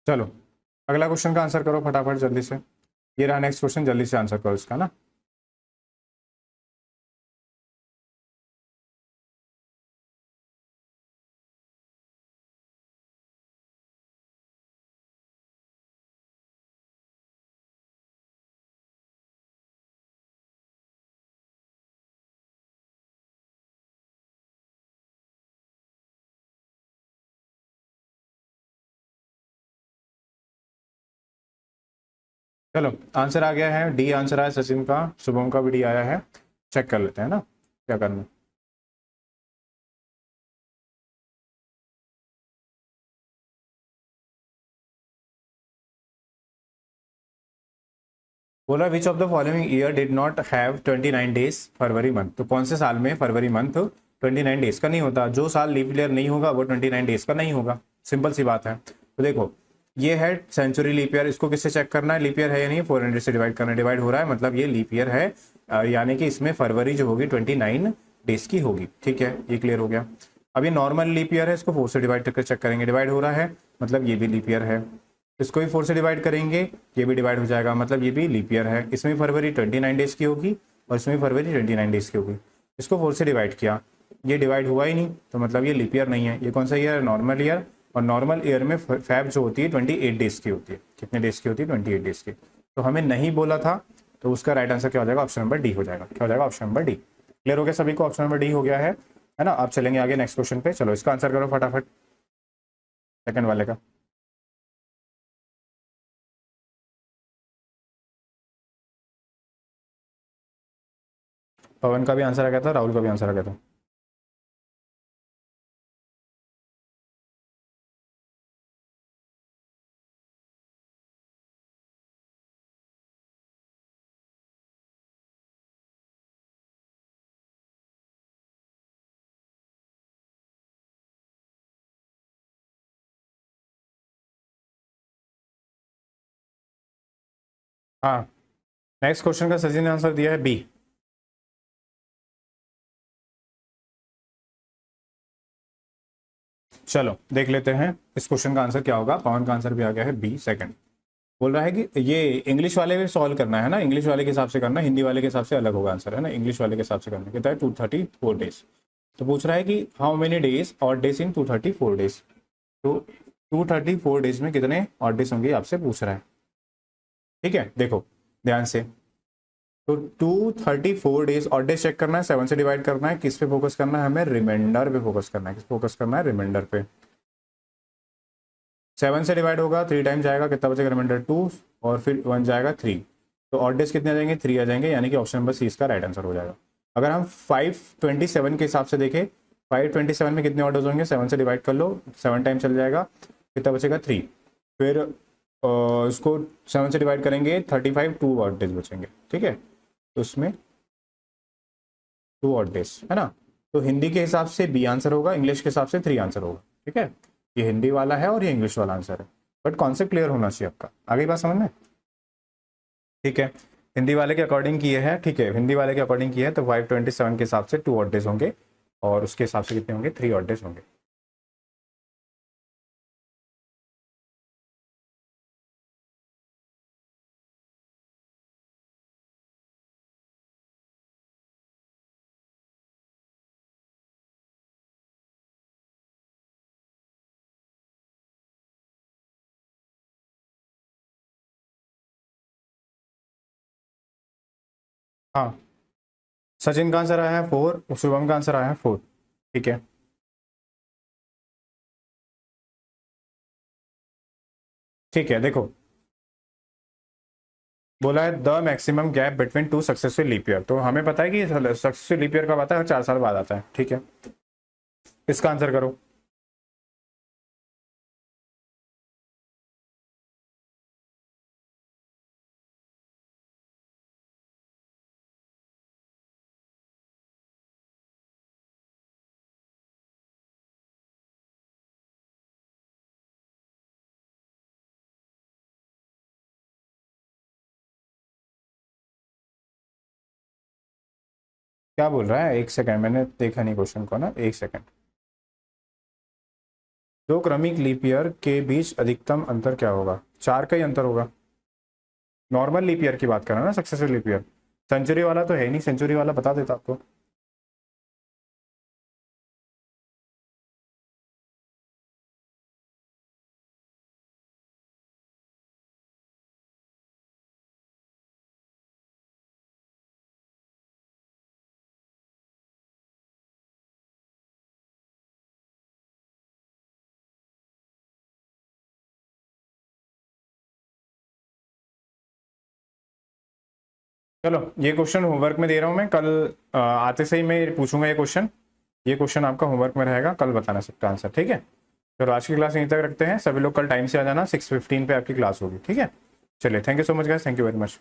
चलो अगला क्वेश्चन का आंसर करो फटाफट जल्दी से। ये रहा नेक्स्ट क्वेश्चन, जल्दी से आंसर करो इसका ना। चलो आंसर आ गया है, डी आंसर आया सचिन का, शुभम का भी डी आया है। चेक कर लेते हैं ना क्या करना है। बोला which of the following year did not have 29 days February month. तो कौन से साल में फरवरी मंथ 29 डेज का नहीं होता। जो साल लीप ईयर नहीं होगा वो 29 डेज का नहीं होगा, सिंपल सी बात है। तो देखो ये है सेंचुरी लीप ईयर, इसको किससे चेक करना है, लीप ईयर है या नहीं, 400 से डिवाइड करना है, डिवाइड हो रहा है मतलब ये लीप ईयर है। यानी कि इसमें फरवरी जो होगी 29 डेज की होगी। ठीक है, ये क्लियर हो गया। अब ये नॉर्मल लीप ईयर है, इसको 4 से डिवाइड करके चेक करेंगे, डिवाइड हो रहा है मतलब ये भी लीप ईयर है। इसको भी 4 से डिवाइड करेंगे, ये भी डिवाइड हो जाएगा मतलब ये भी लीप ईयर है। इसमें फरवरी 29 डेज की होगी और इसमें फरवरी 29 डेज की होगी। इसको 4 से डिवाइड किया, ये डिवाइड हुआ ही नहीं, तो मतलब ये लीप ईयर नहीं है। ये कौन सा ईयर है, नॉर्मल ईयर। और नॉर्मल ईयर में फैब जो होती है 28 डेज की होती है। कितने डेज की होती है, 28 डेज की। तो हमें नहीं बोला था, तो उसका राइट आंसर क्या हो जाएगा, ऑप्शन नंबर डी हो जाएगा। क्या हो जाएगा, ऑप्शन नंबर डी। क्लियर हो गया सभी को, ऑप्शन नंबर डी हो गया है ना। आप चलेंगे आगे नेक्स्ट क्वेश्चन पे। चलो इसका आंसर करो फटाफट, सेकंड वाले का। पवन का भी आंसर आ गया था, राहुल का भी आंसर आ गया था। हाँ, नेक्स्ट क्वेश्चन का सचिन ने आंसर दिया है बी। चलो देख लेते हैं इस क्वेश्चन का आंसर क्या होगा। पवन का आंसर भी आ गया है बी, सेकंड। बोल रहा है कि ये इंग्लिश वाले में सॉल्व करना है ना, इंग्लिश वाले के हिसाब से करना, हिंदी वाले के हिसाब से अलग होगा आंसर, है ना। इंग्लिश वाले के हिसाब से करना, कहता है 234 डेज। तो पूछ रहा है कि हाउ मेनी डेज और डेज इन 234 डेज। तो 234 डेज में कितने और डेज होंगे आपसे पूछ रहा है। ठीक है, देखो ध्यान से, तो 234 डेज, और डेज चेक करना है, 7 से डिवाइड करना है, किस पे फोकस करना है हमें, रिमाइंडर पे फोकस करना है, किस फोकस करना है, रिमाइंडर पे। 7 से डिवाइड होगा, 3 टाइम जाएगा, कितना बचेगा, रिमाइंडर 2, और फिर 1 जाएगा 3, तो ऑड डेज कितने आ जाएंगे, 3 आ जाएंगे, यानी कि ऑप्शन नंबर सी इसका राइट आंसर हो जाएगा। अगर हम 527 के हिसाब से देखें, 527 में कितने ऑड डेज होंगे, 7 से डिवाइड कर लो, 7 टाइम चल जाएगा, कितना बचेगा 3, फिर इसको 7 से डिवाइड करेंगे, 35, 2 ऑड डेज बचेंगे, ठीक है, तो उसमें 2 ऑड डेज है ना। तो हिंदी के हिसाब से बी आंसर होगा, इंग्लिश के हिसाब से 3 आंसर होगा, ठीक है। ये हिंदी वाला है और ये इंग्लिश वाला आंसर है, बट कॉन्सेप्ट क्लियर होना चाहिए आपका। आगे बात समझ में, ठीक है। हिंदी वाले के अकॉर्डिंग किए है, ठीक है, हिंदी वाले के अकॉर्डिंग किया है, तो 527 के हिसाब से 2 ऑड डेज होंगे, और उसके हिसाब से कितने होंगे, 3 ऑड डेज होंगे। हाँ, सचिन का आंसर आया है 4, शुभम का आंसर आया है 4, ठीक है। ठीक है, देखो बोला है the maximum gap between 2 successful leap year, तो हमें पता है कि सक्सेसफुल लीप ईयर कब आता है, 4 साल बाद आता है, ठीक है। इसका आंसर करो। क्या बोल रहा है, एक सेकंड, मैंने देखा नहीं क्वेश्चन को ना, एक सेकंड। दो क्रमिक लीप ईयर के बीच अधिकतम अंतर क्या होगा, 4 का ही अंतर होगा। नॉर्मल लीप ईयर की बात कर रहा ना, सक्सेसफुल लीप ईयर, सेंचुरी वाला तो है नहीं, सेंचुरी वाला बता देता आपको। चलो ये क्वेश्चन होमवर्क में दे रहा हूँ मैं, कल आते से ही मैं पूछूंगा ये क्वेश्चन आपका होमवर्क में रहेगा, कल बताना सबका आंसर, ठीक है। चलो आज की क्लास यहीं तक रखते हैं, सभी लोग कल टाइम से आ जाना, 6:15 पे आपकी क्लास होगी, ठीक है। चलिए, thank you so much guys, thank you very much.